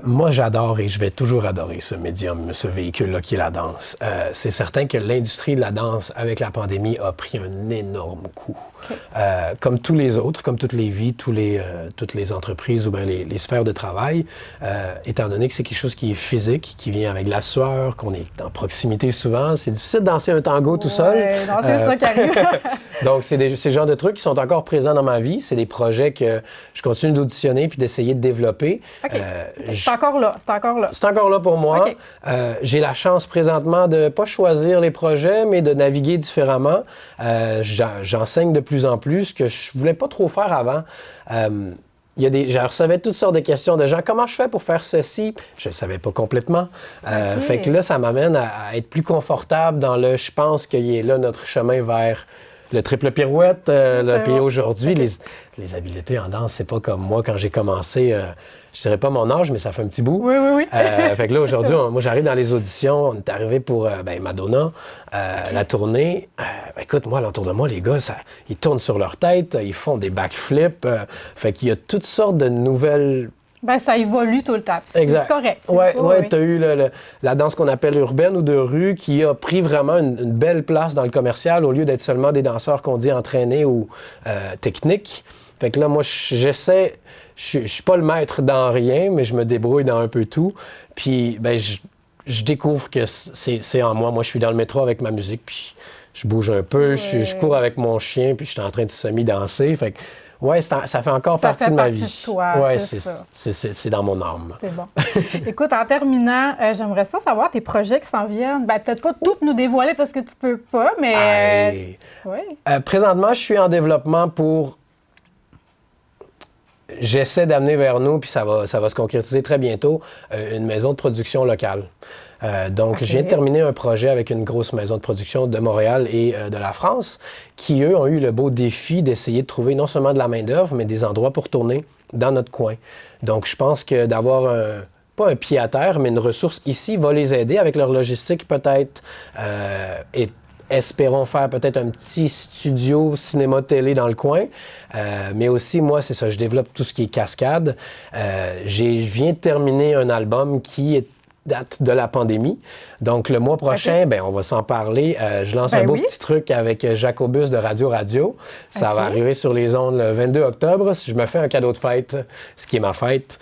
Speaker 14: Moi, j'adore et je vais toujours adorer ce médium, ce véhicule-là qui est la danse. C'est certain que l'industrie de la danse, avec la pandémie, a pris un énorme coup. Okay. Comme tous les autres, comme toutes les vies, toutes les entreprises ou bien les sphères de travail, étant donné que c'est quelque chose qui est physique, qui vient avec la sueur, qu'on est en proximité souvent, c'est difficile de danser un tango tout seul.
Speaker 8: Non, c'est ça qui arrive.
Speaker 14: Donc, c'est ce genre de trucs qui sont encore présents dans ma vie. C'est des projets que je continue d'auditionner puis d'essayer de développer.
Speaker 8: Okay. C'est encore là.
Speaker 14: C'est encore là pour moi.
Speaker 8: Okay.
Speaker 14: J'ai la chance présentement de ne pas choisir les projets, mais de naviguer différemment. J'enseigne de plus en plus, ce que je ne voulais pas trop faire avant. Je recevais toutes sortes de questions de gens. Comment je fais pour faire ceci? Je ne savais pas complètement. Okay. Fait que là, ça m'amène à être plus confortable dans le... Je pense qu'il est là notre chemin vers... Le triple pirouette, puis aujourd'hui, okay. les habiletés en danse, c'est pas comme moi quand j'ai commencé, je dirais pas mon âge, mais ça fait un petit bout.
Speaker 8: Oui.
Speaker 14: Fait que là, aujourd'hui, moi, j'arrive dans les auditions, on est arrivé pour Madonna, okay. La tournée. Écoute, moi, autour de moi, les gars, ils tournent sur leur tête, ils font des backflips. Fait qu'il y a toutes sortes de nouvelles...
Speaker 8: ça évolue tout le temps.
Speaker 14: Exact.
Speaker 8: C'est correct.
Speaker 14: Oui. Tu as eu la danse qu'on appelle urbaine ou de rue qui a pris vraiment une belle place dans le commercial au lieu d'être seulement des danseurs qu'on dit entraînés ou techniques. Fait que là, moi, j'essaie... Je suis pas le maître dans rien, mais je me débrouille dans un peu tout. Puis, je découvre que c'est en moi. Moi, je suis dans le métro avec ma musique, puis je bouge un peu, je cours avec mon chien, puis je suis en train de semi-danser. Fait que oui, ça fait encore partie de ma vie.
Speaker 8: De toi,
Speaker 14: oui,
Speaker 8: c'est
Speaker 14: dans mon âme.
Speaker 8: C'est bon. Écoute, en terminant, j'aimerais savoir tes projets qui s'en viennent. Peut-être pas tout nous dévoiler parce que tu peux pas, mais...
Speaker 14: présentement, je suis en développement pour... J'essaie d'amener vers nous, puis ça va se concrétiser très bientôt, une maison de production locale. Donc, okay. Je viens de terminer un projet avec une grosse maison de production de Montréal et de la France, qui, eux, ont eu le beau défi d'essayer de trouver non seulement de la main-d'œuvre, mais des endroits pour tourner dans notre coin. Donc, je pense que d'avoir pas un pied à terre, mais une ressource ici va les aider avec leur logistique peut-être et espérons faire peut-être un petit studio cinéma-télé dans le coin. Mais aussi, moi, c'est ça, je développe tout ce qui est cascade. Je viens de terminer un album qui date de la pandémie. Donc, le mois prochain, on va s'en parler. Je lance un beau petit truc avec Jacobus de Radio. Ça va arriver sur les ondes le 22 octobre. Je me fais un cadeau de fête, ce qui est ma fête.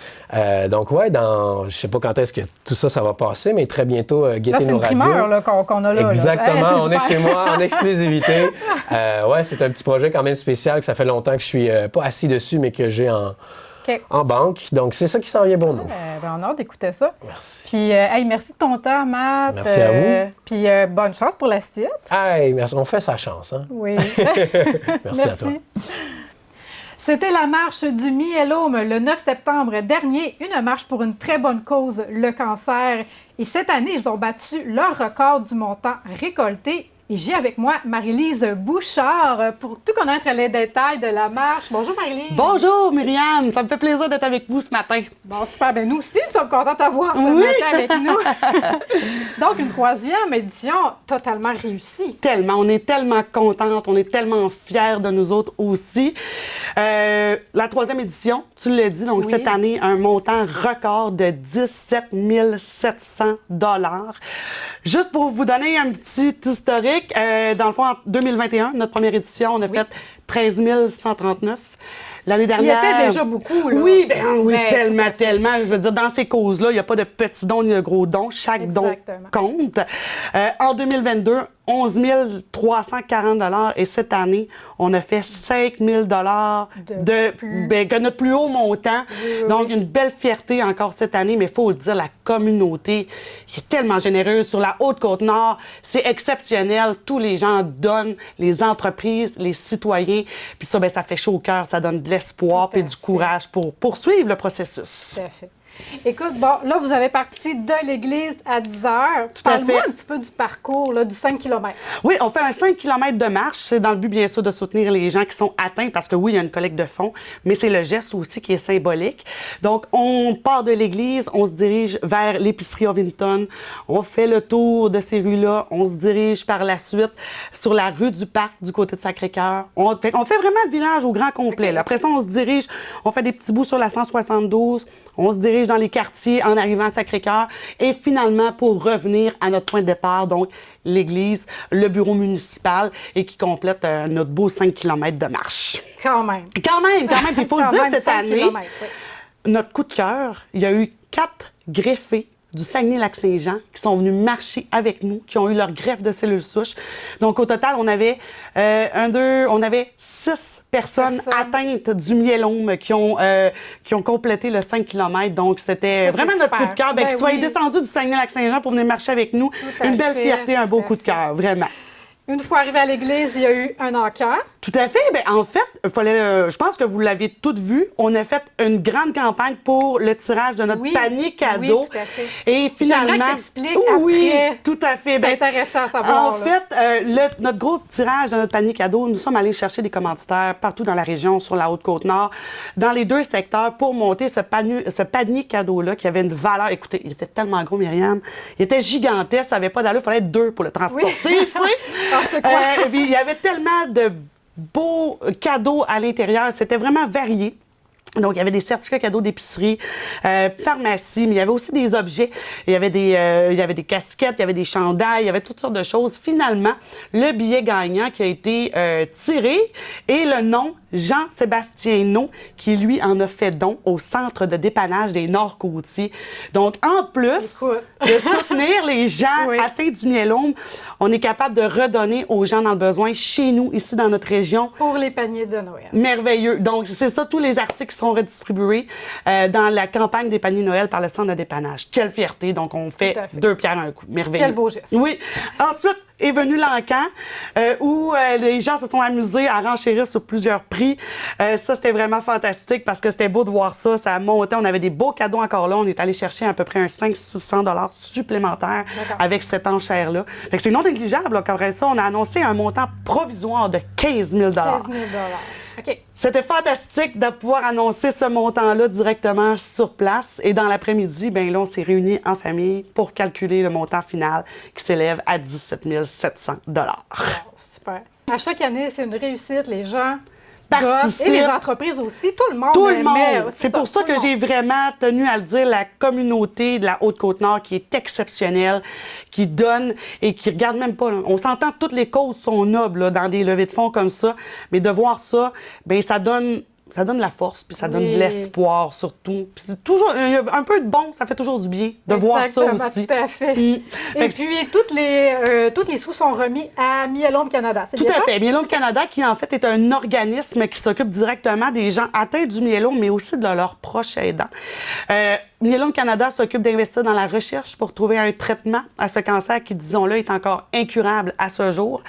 Speaker 14: Donc, je sais pas quand est-ce que tout ça va passer, mais très bientôt, guettez nos radios.
Speaker 8: C'est une primeur là, qu'on a là.
Speaker 14: Exactement. On est chez moi en exclusivité. C'est un petit projet quand même spécial que ça fait longtemps que je suis pas assis dessus, mais que j'ai en banque. Donc, c'est ça qui s'en vient pour nous.
Speaker 8: On a hâte d'écouter ça.
Speaker 14: Merci.
Speaker 8: Puis, merci de ton temps, Matt.
Speaker 14: Merci à vous.
Speaker 8: Puis, bonne chance pour la suite.
Speaker 14: Merci. On fait sa chance, hein?
Speaker 8: Oui.
Speaker 14: Merci à toi.
Speaker 1: C'était la marche du Myélome le 9 septembre dernier, une marche pour une très bonne cause, le cancer. Et cette année, ils ont battu leur record du montant récolté. Et j'ai avec moi Marie-Lise Bouchard pour tout connaître les détails de la marche. Bonjour Marie-Lise.
Speaker 15: Bonjour Myriam, ça me fait plaisir d'être avec vous ce matin.
Speaker 1: Bon, super. Nous aussi, nous sommes contents de t'avoir ce matin avec nous. Donc, une 3e édition totalement réussie.
Speaker 15: Tellement, on est tellement contentes, on est tellement fiers de nous autres aussi. La 3e édition, tu l'as dit, donc cette année, un montant record de 17 700 $. Juste pour vous donner un petit historique, dans le fond, en 2021, notre première édition, on a fait 13 139. L'année dernière...
Speaker 1: Il y était déjà beaucoup, là.
Speaker 15: Oui, tellement. Je veux dire, dans ces causes-là, il n'y a pas de petits dons ni de gros dons. Chaque don compte. En 2022, 11 340 $ et cette année, on a fait 5 000 $ de notre plus haut montant. Donc, une belle fierté encore cette année, mais il faut le dire, la communauté est tellement généreuse. Sur la Haute-Côte-Nord, c'est exceptionnel. Tous les gens donnent, les entreprises, les citoyens. Puis ça, ça fait chaud au cœur, ça donne de l'espoir et du courage pour poursuivre le processus.
Speaker 1: Tout à fait. Écoute, bon, là, vous avez parti de l'église à 10 heures. Parle-moi un petit peu du parcours, là, du 5 km.
Speaker 15: Oui, on fait un 5 km de marche. C'est dans le but, bien sûr, de soutenir les gens qui sont atteints parce que, oui, il y a une collecte de fonds, mais c'est le geste aussi qui est symbolique. Donc, on part de l'église, on se dirige vers l'épicerie Ovington. On fait le tour de ces rues-là. On se dirige par la suite sur la rue du Parc du côté de Sacré-Cœur. On fait vraiment le village au grand complet. Là. Après ça, on se dirige, on fait des petits bouts sur la 172. On se dirige dans les quartiers en arrivant à Sacré-Cœur. Et finalement, pour revenir à notre point de départ, donc l'église, le bureau municipal et qui complète notre beau 5 km de marche.
Speaker 1: Quand même.
Speaker 15: Quand même. Puis il faut le dire, cette année, notre coup de cœur, il y a eu 4 greffés du Saguenay-Lac-Saint-Jean qui sont venus marcher avec nous, qui ont eu leur greffe de cellules souches. Donc, au total, on avait 6 personnes atteintes du myélome qui ont complété le 5 km. Donc, c'était vraiment notre coup de cœur. Qu'ils soient descendus du Saguenay-Lac-Saint-Jean pour venir marcher avec nous. Une belle fierté, un beau coup de cœur, vraiment.
Speaker 1: Une fois arrivé à l'église, il y a eu un encart.
Speaker 15: Tout à fait. Bien, en fait, je pense que vous l'avez toutes vu. On a fait une grande campagne pour le tirage de notre panier cadeau.
Speaker 1: Oui, tout à fait.
Speaker 15: Et finalement,
Speaker 1: j'aimerais que t'expliques après.
Speaker 15: Tout à fait.
Speaker 1: C'est intéressant à savoir.
Speaker 15: En fait, notre gros tirage de notre panier cadeau, nous sommes allés chercher des commanditaires partout dans la région, sur la Haute-Côte-Nord, dans les 2 secteurs, pour monter ce panier cadeau-là qui avait une valeur. Écoutez, il était tellement gros, Myriam. Il était gigantesque, ça n'avait pas d'allure. Il fallait être 2 pour le transporter. Tu sais.
Speaker 1: Je te crois.
Speaker 15: Il y avait tellement de beaux cadeaux à l'intérieur. C'était vraiment varié. Donc, il y avait des certificats cadeaux d'épicerie, pharmacie, mais il y avait aussi des objets. Il y avait des casquettes, il y avait des chandails, il y avait toutes sortes de choses. Finalement, le billet gagnant qui a été tiré et le nom Jean-Sébastien No, qui lui en a fait don au centre de dépannage des Nord-Côtiers. Donc, en plus de soutenir les gens atteints du myélome, on est capable de redonner aux gens dans le besoin chez nous, ici dans notre région.
Speaker 1: Pour les paniers de Noël.
Speaker 15: Merveilleux. Donc, c'est ça, tous les articles seront redistribués dans la campagne des paniers Noël par le centre de dépannage. Quelle fierté. Donc, on fait 2 pierres un coup. Merveilleux.
Speaker 1: Quel beau geste.
Speaker 15: Oui. Ensuite, est venu l'encan où les gens se sont amusés à renchérir sur plusieurs prix. Ça, c'était vraiment fantastique parce que c'était beau de voir ça. Ça a monté. On avait des beaux cadeaux encore là. On est allé chercher à peu près un 500-600 $ supplémentaires avec cette enchère-là. Fait que c'est non négligeable. Là, qu'après ça, on a annoncé un montant provisoire de 15 000 $.
Speaker 1: 15 000 $. OK.
Speaker 15: C'était fantastique de pouvoir annoncer ce montant-là directement sur place. Et dans l'après-midi, bien là, on s'est réunis en famille pour calculer le montant final qui s'élève à 17 700 $.
Speaker 1: Wow, super. À chaque année, c'est une réussite. Les gens
Speaker 15: participent.
Speaker 1: Et les entreprises aussi. Tout le monde.
Speaker 15: Tout le monde. C'est pour ça que j'ai vraiment tenu à le dire. La communauté de la Haute-Côte-Nord qui est exceptionnelle, qui donne et qui regarde même pas. Là. On s'entend que toutes les causes sont nobles là, dans des levées de fonds comme ça. Mais de voir ça, bien, ça donne la force, puis ça donne de l'espoir surtout. Puis c'est toujours un peu de bon, ça fait toujours du bien de voir ça aussi.
Speaker 1: Tout à fait. Et puis, tous les sous sont remis à Myélome Canada, c'est bien ça? Tout
Speaker 15: à fait. Myélome Canada, qui en fait est un organisme qui s'occupe directement des gens atteints du myélome, mais aussi de leurs proches aidants. Myélome Canada s'occupe d'investir dans la recherche pour trouver un traitement à ce cancer qui, disons-le, est encore incurable à ce jour.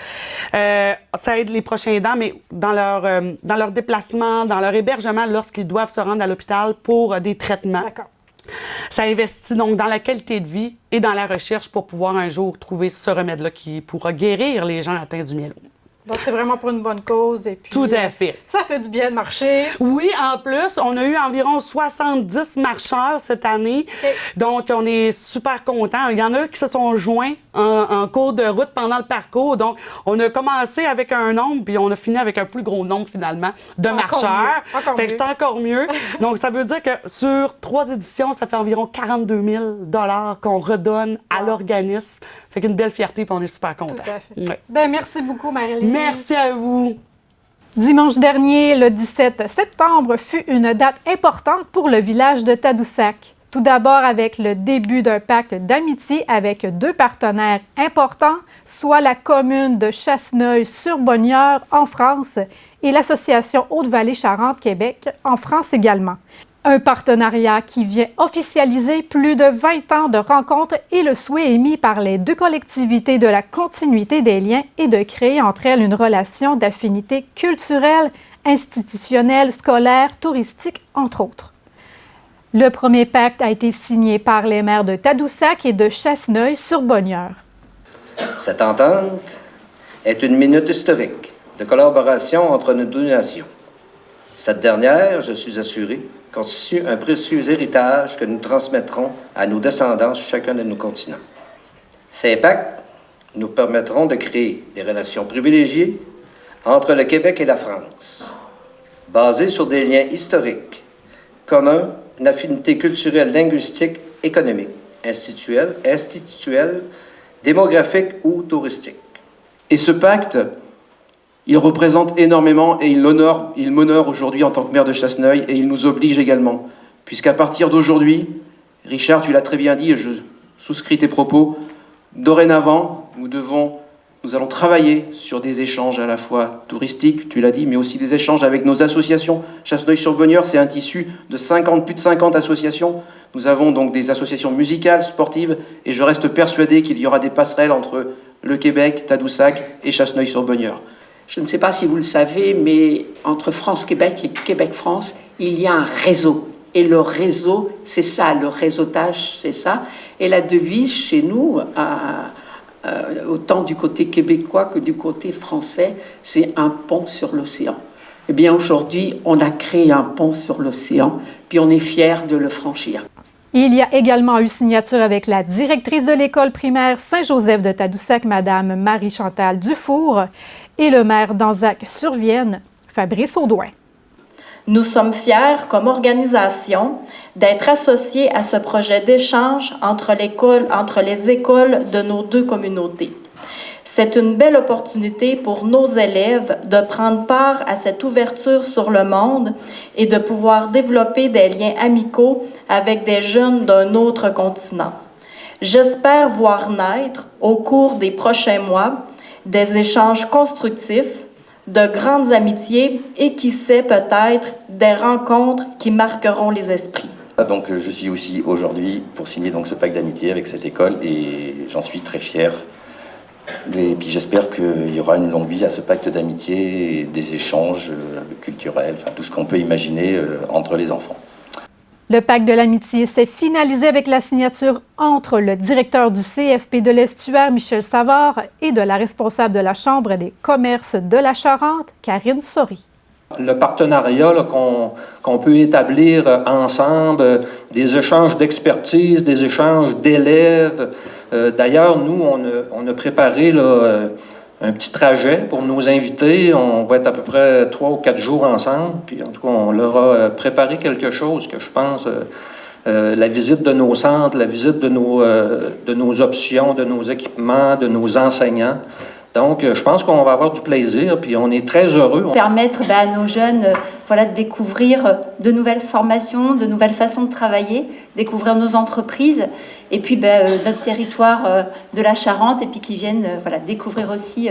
Speaker 15: Ça aide les proches aidants, mais dans leur déplacement, dans leur hébergement lorsqu'ils doivent se rendre à l'hôpital pour des traitements.
Speaker 1: D'accord.
Speaker 15: Ça investit donc dans la qualité de vie et dans la recherche pour pouvoir un jour trouver ce remède-là qui pourra guérir les gens atteints du myélome.
Speaker 1: Donc, c'est vraiment pour une bonne cause. Et puis,
Speaker 15: tout à fait.
Speaker 1: Ça fait du bien de marcher.
Speaker 15: Oui, en plus, on a eu environ 70 marcheurs cette année. Okay. Donc, on est super contents. Il y en a qui se sont joints en cours de route pendant le parcours. Donc, on a commencé avec un nombre, puis on a fini avec un plus gros nombre, finalement, de marcheurs. Fait que c'est encore mieux. Donc, ça veut dire que sur 3 éditions, ça fait environ 42 000 $ qu'on redonne à l'organisme. Fait qu'une belle fierté, puis on est super contents.
Speaker 1: Tout à fait. Ouais. Ben, merci beaucoup, Marie-Lise.
Speaker 15: Merci à vous.
Speaker 1: Dimanche dernier, le 17 septembre, fut une date importante pour le village de Tadoussac. Tout d'abord avec le début d'un pacte d'amitié avec 2 partenaires importants, soit la commune de Chasseneuil-sur-Bonnieure en France et l'association Haute-Vallée-Charente-Québec en France également. Un partenariat qui vient officialiser plus de 20 ans de rencontres et le souhait émis par les 2 collectivités de la continuité des liens et de créer entre elles une relation d'affinité culturelle, institutionnelle, scolaire, touristique, entre autres. Le premier pacte a été signé par les maires de Tadoussac et de Chasseneuil-sur-Bonnieure.
Speaker 16: Cette entente est une minute historique de collaboration entre nos deux nations. Cette dernière, je suis assuré, constitue un précieux héritage que nous transmettrons à nos descendants sur chacun de nos continents. Ces pactes nous permettront de créer des relations privilégiées entre le Québec et la France, basées sur des liens historiques communs, une affinité culturelle, linguistique, économique, institutionnelle, démographique ou touristique.
Speaker 17: Et ce pacte, il représente énormément et il m'honore aujourd'hui en tant que maire de Chasseneuil et il nous oblige également. Puisqu'à partir d'aujourd'hui, Richard, tu l'as très bien dit et je souscris tes propos, dorénavant, nous allons travailler sur des échanges à la fois touristiques, tu l'as dit, mais aussi des échanges avec nos associations. Chasseneuil-sur-Bonnieure, c'est un tissu de plus de 50 associations. Nous avons donc des associations musicales, sportives, et je reste persuadé qu'il y aura des passerelles entre le Québec, Tadoussac et Chasseneuil-sur-Bonnieure.
Speaker 18: Je ne sais pas si vous le savez, mais entre France-Québec et Québec-France, il y a un réseau. Et le réseau, c'est ça, le réseautage, c'est ça. Et la devise chez nous, autant du côté québécois que du côté français, c'est un pont sur l'océan. Eh bien, aujourd'hui, on a créé un pont sur l'océan, puis on est fiers de le franchir.
Speaker 1: Il y a également eu signature avec la directrice de l'école primaire Saint-Joseph de Tadoussac, Mme Marie-Chantal Dufour, et le maire d'Anzac-sur-Vienne, Fabrice Audouin.
Speaker 19: Nous sommes fiers, comme organisation, d'être associés à ce projet d'échange entre les écoles de nos deux communautés. C'est une belle opportunité pour nos élèves de prendre part à cette ouverture sur le monde et de pouvoir développer des liens amicaux avec des jeunes d'un autre continent. J'espère voir naître, au cours des prochains mois, des échanges constructifs, de grandes amitiés et qui sait peut-être des rencontres qui marqueront les esprits.
Speaker 20: Donc je suis aussi aujourd'hui pour signer donc ce pacte d'amitié avec cette école et j'en suis très fier. Et puis j'espère qu'il y aura une longue vie à ce pacte d'amitié et des échanges culturels, enfin tout ce qu'on peut imaginer entre les enfants.
Speaker 1: Le pacte de l'amitié s'est finalisé avec la signature entre le directeur du CFP de l'Estuaire, Michel Savard, et de la responsable de la Chambre des commerces de la Charente, Karine Sori.
Speaker 21: Le partenariat qu'on peut établir ensemble, des échanges d'expertise, des échanges d'élèves. D'ailleurs, nous, on a préparé un petit trajet pour nos invités. On va être à peu près 3 ou 4 jours ensemble. Puis en tout cas, on leur a préparé quelque chose que je pense, la visite de nos centres, la visite de nos options, de nos équipements, de nos enseignants. Donc, je pense qu'on va avoir du plaisir, puis on est très heureux.
Speaker 22: Permettre à nos jeunes de découvrir de nouvelles formations, de nouvelles façons de travailler, découvrir nos entreprises, et puis notre territoire de la Charente, et puis qu'ils viennent découvrir aussi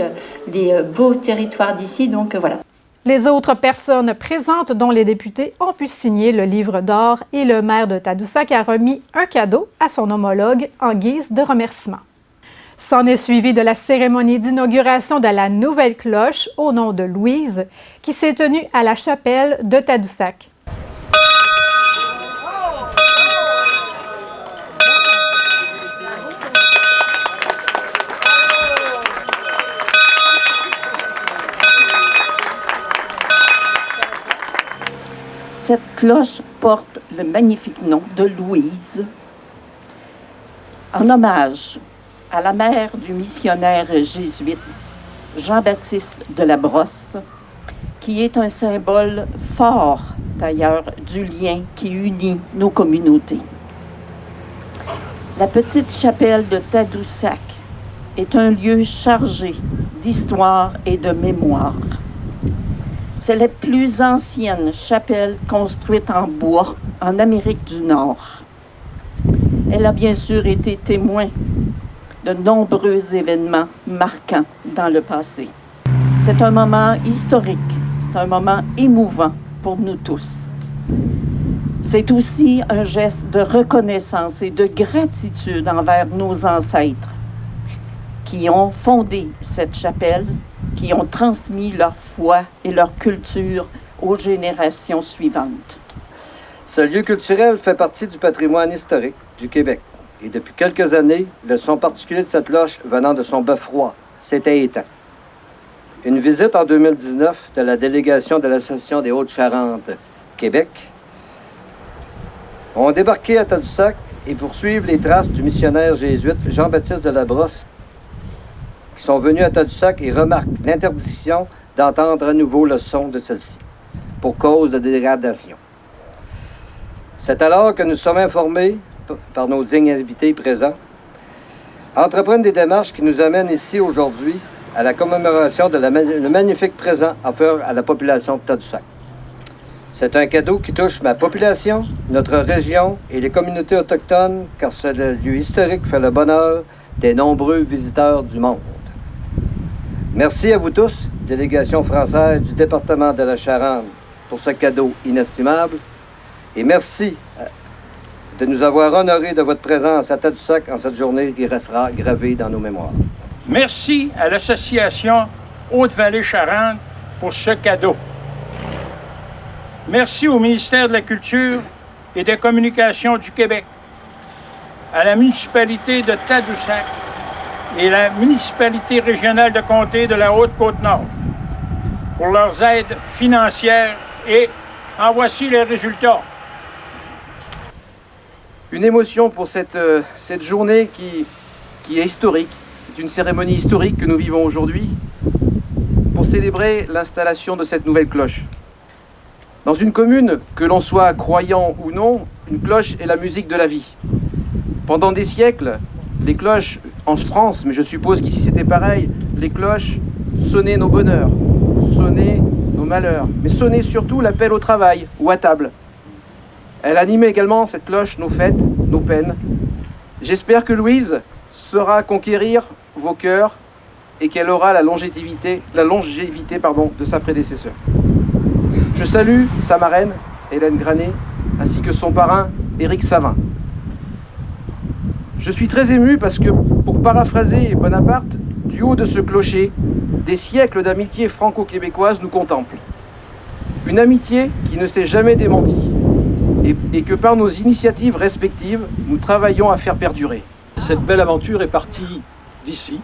Speaker 22: les beaux territoires d'ici. Donc, voilà.
Speaker 1: Les autres personnes présentes, dont les députés, ont pu signer le livre d'or et le maire de Tadoussac a remis un cadeau à son homologue en guise de remerciement. S'en est suivi de la cérémonie d'inauguration de la nouvelle cloche au nom de Louise, qui s'est tenue à la chapelle de Tadoussac.
Speaker 23: Cette cloche porte le magnifique nom de Louise, en hommage à la mère du missionnaire jésuite Jean-Baptiste de la Brosse, qui est un symbole fort, d'ailleurs, du lien qui unit nos communautés. La petite chapelle de Tadoussac est un lieu chargé d'histoire et de mémoire. C'est la plus ancienne chapelle construite en bois en Amérique du Nord. Elle a bien sûr été témoin de nombreux événements marquants dans le passé. C'est un moment historique, c'est un moment émouvant pour nous tous. C'est aussi un geste de reconnaissance et de gratitude envers nos ancêtres qui ont fondé cette chapelle, qui ont transmis leur foi et leur culture aux générations suivantes.
Speaker 16: Ce lieu culturel fait partie du patrimoine historique du Québec. Et depuis quelques années, le son particulier de cette cloche venant de son bœuf roi s'était éteint. Une visite en 2019 de la délégation de l'Association des Hautes-Charentes Québec ont débarqué à Tadoussac et poursuivent les traces du missionnaire jésuite Jean-Baptiste de la Brosse qui sont venus à Tadoussac et remarquent l'interdiction d'entendre à nouveau le son de celle-ci pour cause de dégradation. C'est alors que nous sommes informés par nos dignes invités présents, entreprennent des démarches qui nous amènent ici aujourd'hui à la commémoration de le magnifique présent offert à la population de Tadoussac. C'est un cadeau qui touche ma population, notre région et les communautés autochtones, car ce lieu historique fait le bonheur des nombreux visiteurs du monde. Merci à vous tous, délégation française du département de la Charente, pour ce cadeau inestimable. Et merci de nous avoir honorés de votre présence à Tadoussac en cette journée qui restera gravée dans nos mémoires.
Speaker 2: Merci à l'Association Haute-Vallée-Charente pour ce cadeau. Merci au ministère de la Culture et des Communications du Québec, à la municipalité de Tadoussac et la municipalité régionale de comté de la Haute-Côte-Nord pour leurs aides financières et en voici les résultats.
Speaker 17: Une émotion pour cette journée qui est historique. C'est une cérémonie historique que nous vivons aujourd'hui pour célébrer l'installation de cette nouvelle cloche. Dans une commune, que l'on soit croyant ou non, une cloche est la musique de la vie. Pendant des siècles, les cloches en France, mais je suppose qu'ici c'était pareil, les cloches sonnaient nos bonheurs, sonnaient nos malheurs, mais sonnaient surtout l'appel au travail ou à table. Elle animait également, cette cloche, nos fêtes, nos peines. J'espère que Louise saura conquérir vos cœurs et qu'elle aura la longévité de sa prédécesseur. Je salue sa marraine, Hélène Granet, ainsi que son parrain, Éric Savin. Je suis très ému parce que, pour paraphraser Bonaparte, du haut de ce clocher, des siècles d'amitié franco-québécoise nous contemplent. Une amitié qui ne s'est jamais démentie et que par nos initiatives respectives, nous travaillons à faire perdurer.
Speaker 3: Cette belle aventure est partie d'ici.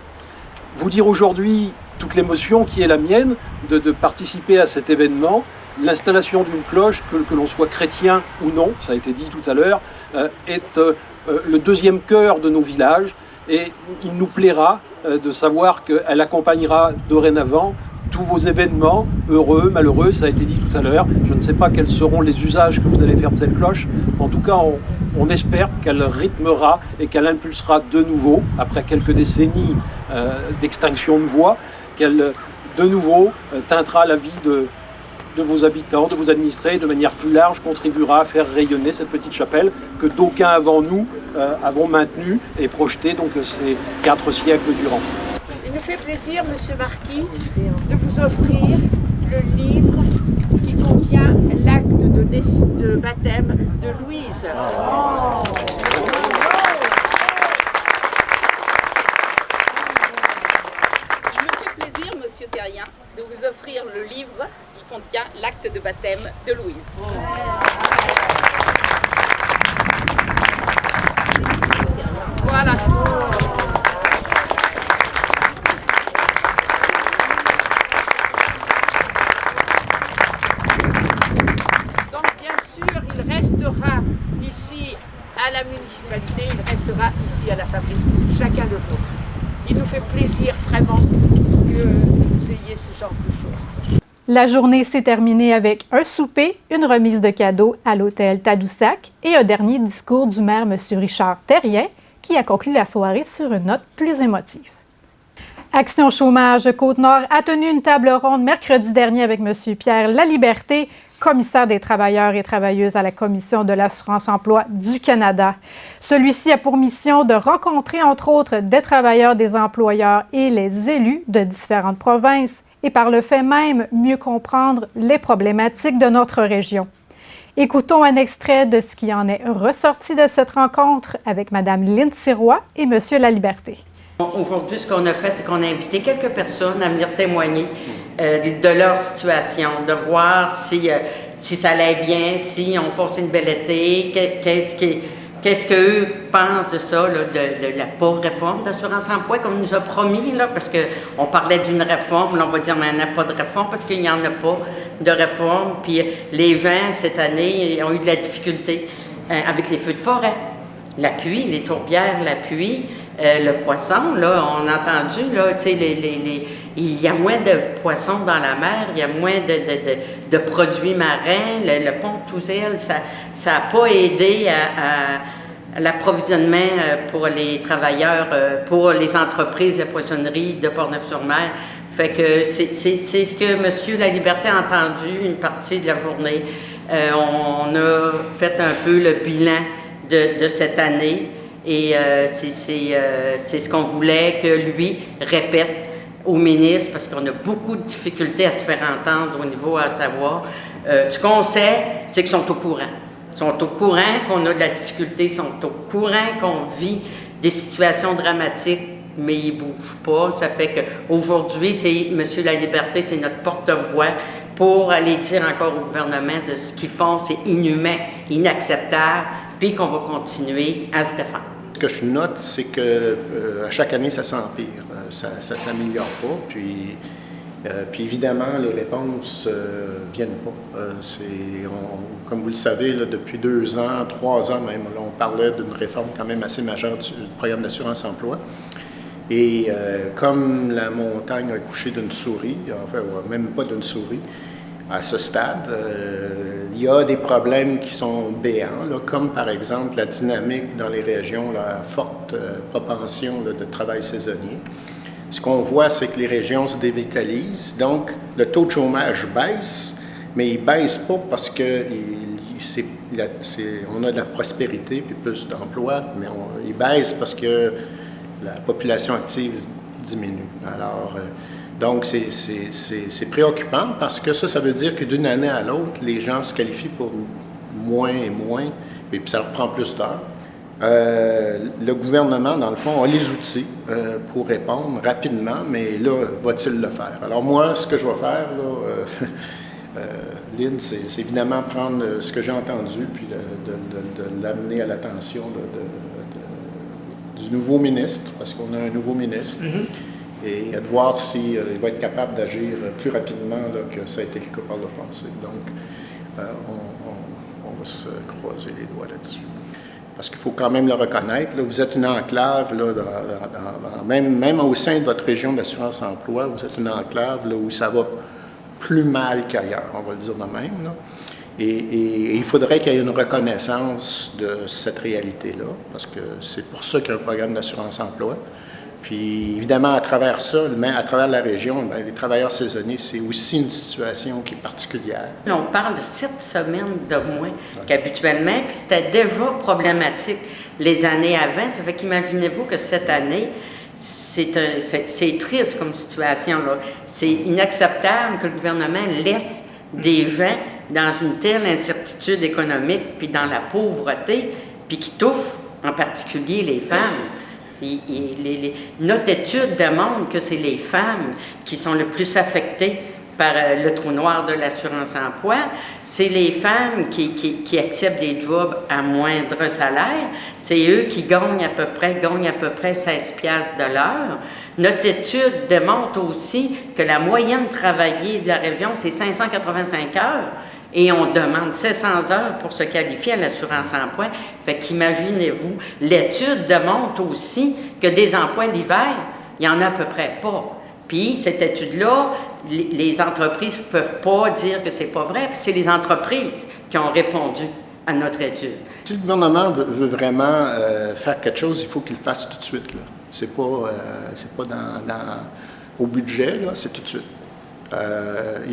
Speaker 3: Vous dire aujourd'hui toute l'émotion qui est la mienne de participer à cet événement, l'installation d'une cloche, que l'on soit chrétien ou non, ça a été dit tout à l'heure, est le deuxième cœur de nos villages et il nous plaira de savoir qu'elle accompagnera dorénavant tous vos événements, heureux, malheureux, ça a été dit tout à l'heure. Je ne sais pas quels seront les usages que vous allez faire de cette cloche. En tout cas, on espère qu'elle rythmera et qu'elle impulsera de nouveau, après quelques décennies d'extinction de voix, qu'elle de nouveau teintera la vie de vos habitants, de vos administrés, et de manière plus large, contribuera à faire rayonner cette petite chapelle que d'aucuns avant nous avons maintenue et projetée donc ces 4 siècles durant.
Speaker 4: Il me fait plaisir, Monsieur Marquis, de vous offrir le livre qui contient l'acte de baptême de Louise.
Speaker 24: Il me fait plaisir, Monsieur Terrien, de vous offrir le livre qui contient l'acte de baptême de Louise. Voilà.
Speaker 4: Ici à la municipalité, il restera ici à la fabrique, chacun le vôtre. Il nous fait plaisir vraiment que vous ayez ce genre de choses.
Speaker 1: La journée s'est terminée avec un souper, une remise de cadeaux à l'hôtel Tadoussac et un dernier discours du maire M. Richard Terrien qui a conclu la soirée sur une note plus émotive. Action Chômage Côte-Nord a tenu une table ronde mercredi dernier avec M. Pierre Laliberté, commissaire des travailleurs et travailleuses à la Commission de l'assurance-emploi du Canada. Celui-ci a pour mission de rencontrer, entre autres, des travailleurs, des employeurs et les élus de différentes provinces et par le fait même mieux comprendre les problématiques de notre région. Écoutons un extrait de ce qui en est ressorti de cette rencontre avec Mme Lynne Sirois et M. Laliberté.
Speaker 5: Aujourd'hui, ce qu'on a fait, c'est qu'on a invité quelques personnes à venir témoigner de leur situation, de voir si ça allait bien, si on passe une belle été, qu'est-ce qu'eux pensent de ça, là, de la pas réforme d'assurance-emploi qu'on nous a promis, là, parce qu'on parlait d'une réforme, là, on va dire, mais il n'y en a pas de réforme parce qu'il n'y en a pas de réforme. Puis les gens, cette année, ont eu de la difficulté avec les feux de forêt, l'appui, les tourbières, l'appui. Le poisson, là, on a entendu, là, tu sais, il y a moins de poissons dans la mer, il y a moins de produits marins, le pont de Touzel, ça n'a pas aidé à l'approvisionnement pour les travailleurs, pour les entreprises, la poissonnerie de Portneuf-sur-Mer. Fait que c'est ce que M. Laliberté a entendu une partie de la journée. On a fait un peu le bilan de cette année. Et c'est ce qu'on voulait que lui répète au ministre, parce qu'on a beaucoup de difficultés à se faire entendre au niveau à Ottawa. Ce qu'on sait, c'est qu'ils sont au courant. Ils sont au courant qu'on a de la difficulté, ils sont au courant qu'on vit des situations dramatiques, mais ils ne bougent pas. Ça fait qu'aujourd'hui, M. Laliberté, c'est notre porte-voix pour aller dire encore au gouvernement de ce qu'ils font, c'est inhumain, inacceptable, puis qu'on va continuer à se défendre.
Speaker 6: Ce que je note, c'est que à chaque année, ça s'empire, ça ne s'améliore pas. Puis évidemment, les réponses ne viennent pas. Comme vous le savez, là, depuis 2 ans, 3 ans même, là, on parlait d'une réforme quand même assez majeure du programme d'assurance-emploi. Et comme la montagne a accouché d'une souris, enfin, même pas d'une souris, à ce stade, il y a des problèmes qui sont béants, là, comme par exemple la dynamique dans les régions, la forte propension là, de travail saisonnier. Ce qu'on voit, c'est que les régions se dévitalisent, donc le taux de chômage baisse, mais il ne baisse pas parce qu'on a de la prospérité puis plus d'emplois, mais il baisse parce que la population active diminue. Alors, donc, c'est préoccupant parce que ça veut dire que d'une année à l'autre, les gens se qualifient pour moins et moins, et puis ça reprend plus d'heures. Le gouvernement, dans le fond, a les outils pour répondre rapidement, mais là, va-t-il le faire? Alors moi, ce que je vais faire, là, Lynn, c'est évidemment prendre ce que j'ai entendu puis de l'amener à l'attention du nouveau ministre, parce qu'on a un nouveau ministre. Et de voir s'il va être capable d'agir plus rapidement là, que ça a été le cas par le passé. Donc, on va se croiser les doigts là-dessus. Parce qu'il faut quand même le reconnaître, là, vous êtes une enclave, là, même au sein de votre région d'assurance-emploi, vous êtes une enclave là, où ça va plus mal qu'ailleurs, on va le dire de même. Là. Et il faudrait qu'il y ait une reconnaissance de cette réalité-là, parce que c'est pour ça qu'il y a un programme d'assurance-emploi. Puis, évidemment, à travers ça, à travers la région, bien, les travailleurs saisonniers, c'est aussi une situation qui est particulière.
Speaker 5: On parle de 7 semaines de moins qu'habituellement, puis c'était déjà problématique les années avant. Ça fait qu'imaginez-vous que cette année, c'est triste comme situation, là. C'est inacceptable que le gouvernement laisse des gens dans une telle incertitude économique, puis dans la pauvreté, puis qui touche en particulier les femmes. Notre étude démontre que c'est les femmes qui sont le plus affectées par le trou noir de l'assurance-emploi. C'est les femmes qui acceptent des jobs à moindre salaire. C'est eux qui gagnent à peu près 16 piastres de l'heure. Notre étude démontre aussi que la moyenne travaillée de la région, c'est 585 heures. Et on demande 700 heures pour se qualifier à l'assurance-emploi. Fait qu'imaginez-vous, l'étude démontre aussi que des emplois l'hiver, il n'y en a à peu près pas. Puis, cette étude-là, les entreprises ne peuvent pas dire que c'est pas vrai, puis c'est les entreprises qui ont répondu à notre étude.
Speaker 6: Si le gouvernement veut vraiment faire quelque chose, il faut qu'il le fasse tout de suite. Là. C'est pas au budget, là, c'est tout de suite.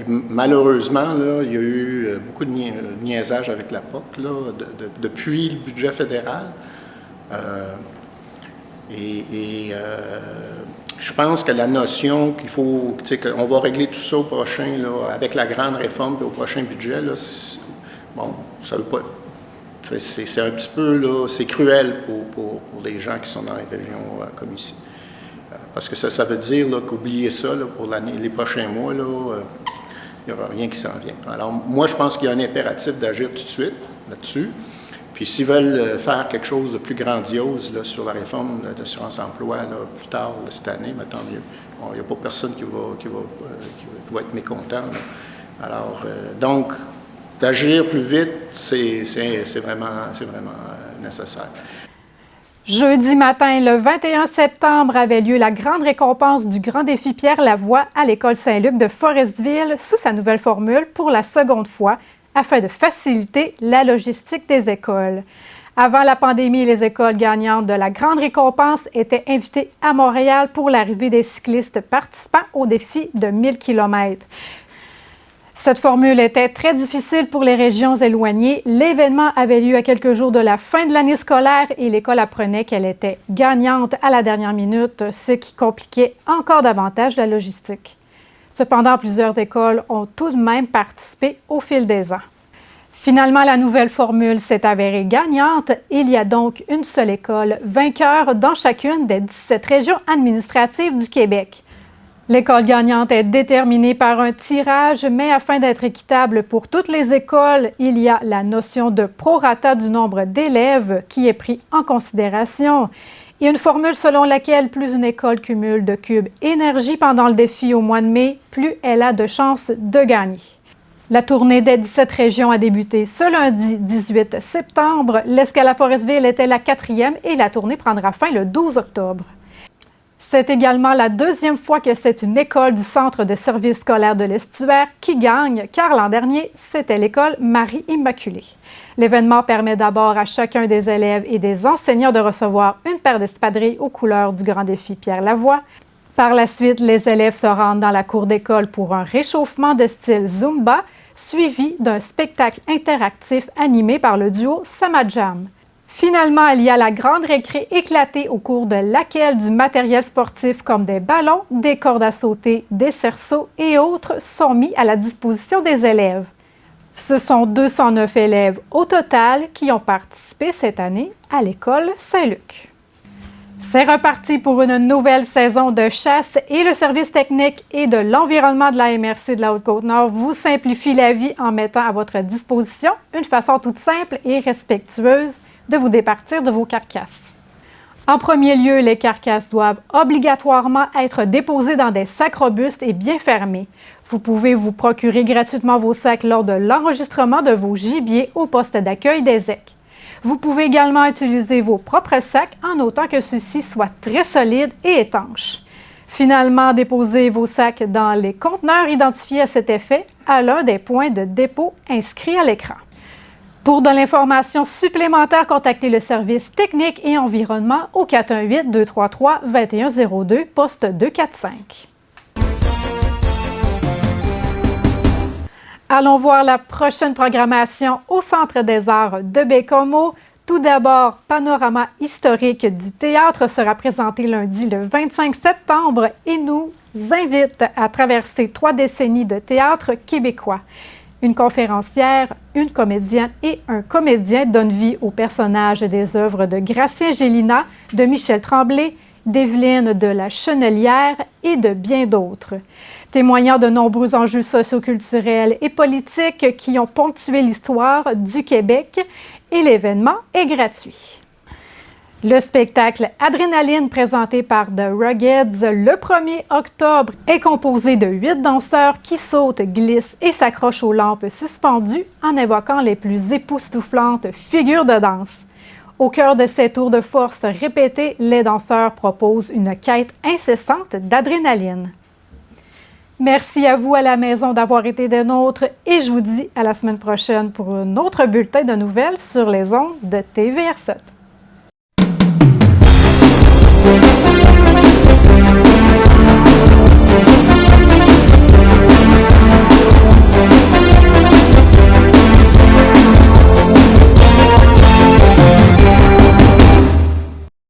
Speaker 6: Malheureusement, là, il y a eu beaucoup de niaisage avec la POC là, depuis le budget fédéral. Je pense que la notion qu'il faut, qu'on va régler tout ça au prochain, là, avec la grande réforme et au prochain budget, là, bon, ça veut pas. C'est un petit peu, là, c'est cruel pour les gens qui sont dans les régions comme ici. Parce que ça veut dire qu'oubliez ça pour les prochains mois, il n'y aura rien qui s'en vient. Alors, moi, je pense qu'il y a un impératif d'agir tout de suite là-dessus. Puis, s'ils veulent faire quelque chose de plus grandiose sur la réforme d'assurance-emploi plus tard cette année, tant mieux. Il n'y a pas personne qui va être mécontent. Là. Alors, donc, d'agir plus vite, c'est vraiment nécessaire.
Speaker 1: Jeudi matin, le 21 septembre, avait lieu la grande récompense du Grand Défi Pierre Lavoie à l'École Saint-Luc de Forestville sous sa nouvelle formule pour la seconde fois, afin de faciliter la logistique des écoles. Avant la pandémie, les écoles gagnantes de la grande récompense étaient invitées à Montréal pour l'arrivée des cyclistes participant au défi de 1000 km. Cette formule était très difficile pour les régions éloignées. L'événement avait lieu à quelques jours de la fin de l'année scolaire et l'école apprenait qu'elle était gagnante à la dernière minute, ce qui compliquait encore davantage la logistique. Cependant, plusieurs écoles ont tout de même participé au fil des ans. Finalement, la nouvelle formule s'est avérée gagnante. Il y a donc une seule école vainqueur dans chacune des 17 régions administratives du Québec. L'école gagnante est déterminée par un tirage, mais afin d'être équitable pour toutes les écoles, il y a la notion de prorata du nombre d'élèves qui est pris en considération. Il y a une formule selon laquelle plus une école cumule de cubes énergie pendant le défi au mois de mai, plus elle a de chances de gagner. La tournée des 17 régions a débuté ce lundi 18 septembre. L'escale à Forestville était la 4e et la tournée prendra fin le 12 octobre. C'est également la deuxième fois que c'est une école du Centre de services scolaires de l'Estuaire qui gagne, car l'an dernier, c'était l'école Marie-Immaculée. L'événement permet d'abord à chacun des élèves et des enseignants de recevoir une paire d'espadrilles aux couleurs du Grand Défi Pierre Lavoie. Par la suite, les élèves se rendent dans la cour d'école pour un réchauffement de style Zumba, suivi d'un spectacle interactif animé par le duo Samadjam. Finalement, il y a la grande récré éclatée au cours de laquelle du matériel sportif comme des ballons, des cordes à sauter, des cerceaux et autres sont mis à la disposition des élèves. Ce sont 209 élèves au total qui ont participé cette année à l'école Saint-Luc. C'est reparti pour une nouvelle saison de chasse et le service technique et de l'environnement de la MRC de la Haute-Côte-Nord vous simplifie la vie en mettant à votre disposition une façon toute simple et respectueuse de vous départir de vos carcasses. En premier lieu, les carcasses doivent obligatoirement être déposées dans des sacs robustes et bien fermés. Vous pouvez vous procurer gratuitement vos sacs lors de l'enregistrement de vos gibiers au poste d'accueil des EC. Vous pouvez également utiliser vos propres sacs en autant que ceux-ci soient très solides et étanches. Finalement, déposez vos sacs dans les conteneurs identifiés à cet effet à l'un des points de dépôt inscrits à l'écran. Pour de l'information supplémentaire, contactez le service technique et environnement au 418-233-2102, poste 245. Allons voir la prochaine programmation au Centre des arts de Baie-Comeau. Tout d'abord, panorama historique du théâtre sera présenté lundi le 25 septembre et nous invite à traverser 3 décennies de théâtre québécois. Une conférencière, une comédienne et un comédien donnent vie aux personnages des œuvres de Gratien Gélina, de Michel Tremblay, d'Evelyne de la Chenelière et de bien d'autres. Témoignant de nombreux enjeux socioculturels et politiques qui ont ponctué l'histoire du Québec, et l'événement est gratuit. Le spectacle Adrénaline, présenté par The Ruggeds le 1er octobre, est composé de 8 danseurs qui sautent, glissent et s'accrochent aux lampes suspendues en évoquant les plus époustouflantes figures de danse. Au cœur de ces tours de force répétés, les danseurs proposent une quête incessante d'adrénaline. Merci à vous à la maison d'avoir été des nôtres et je vous dis à la semaine prochaine pour un autre bulletin de nouvelles sur les ondes de TVR7.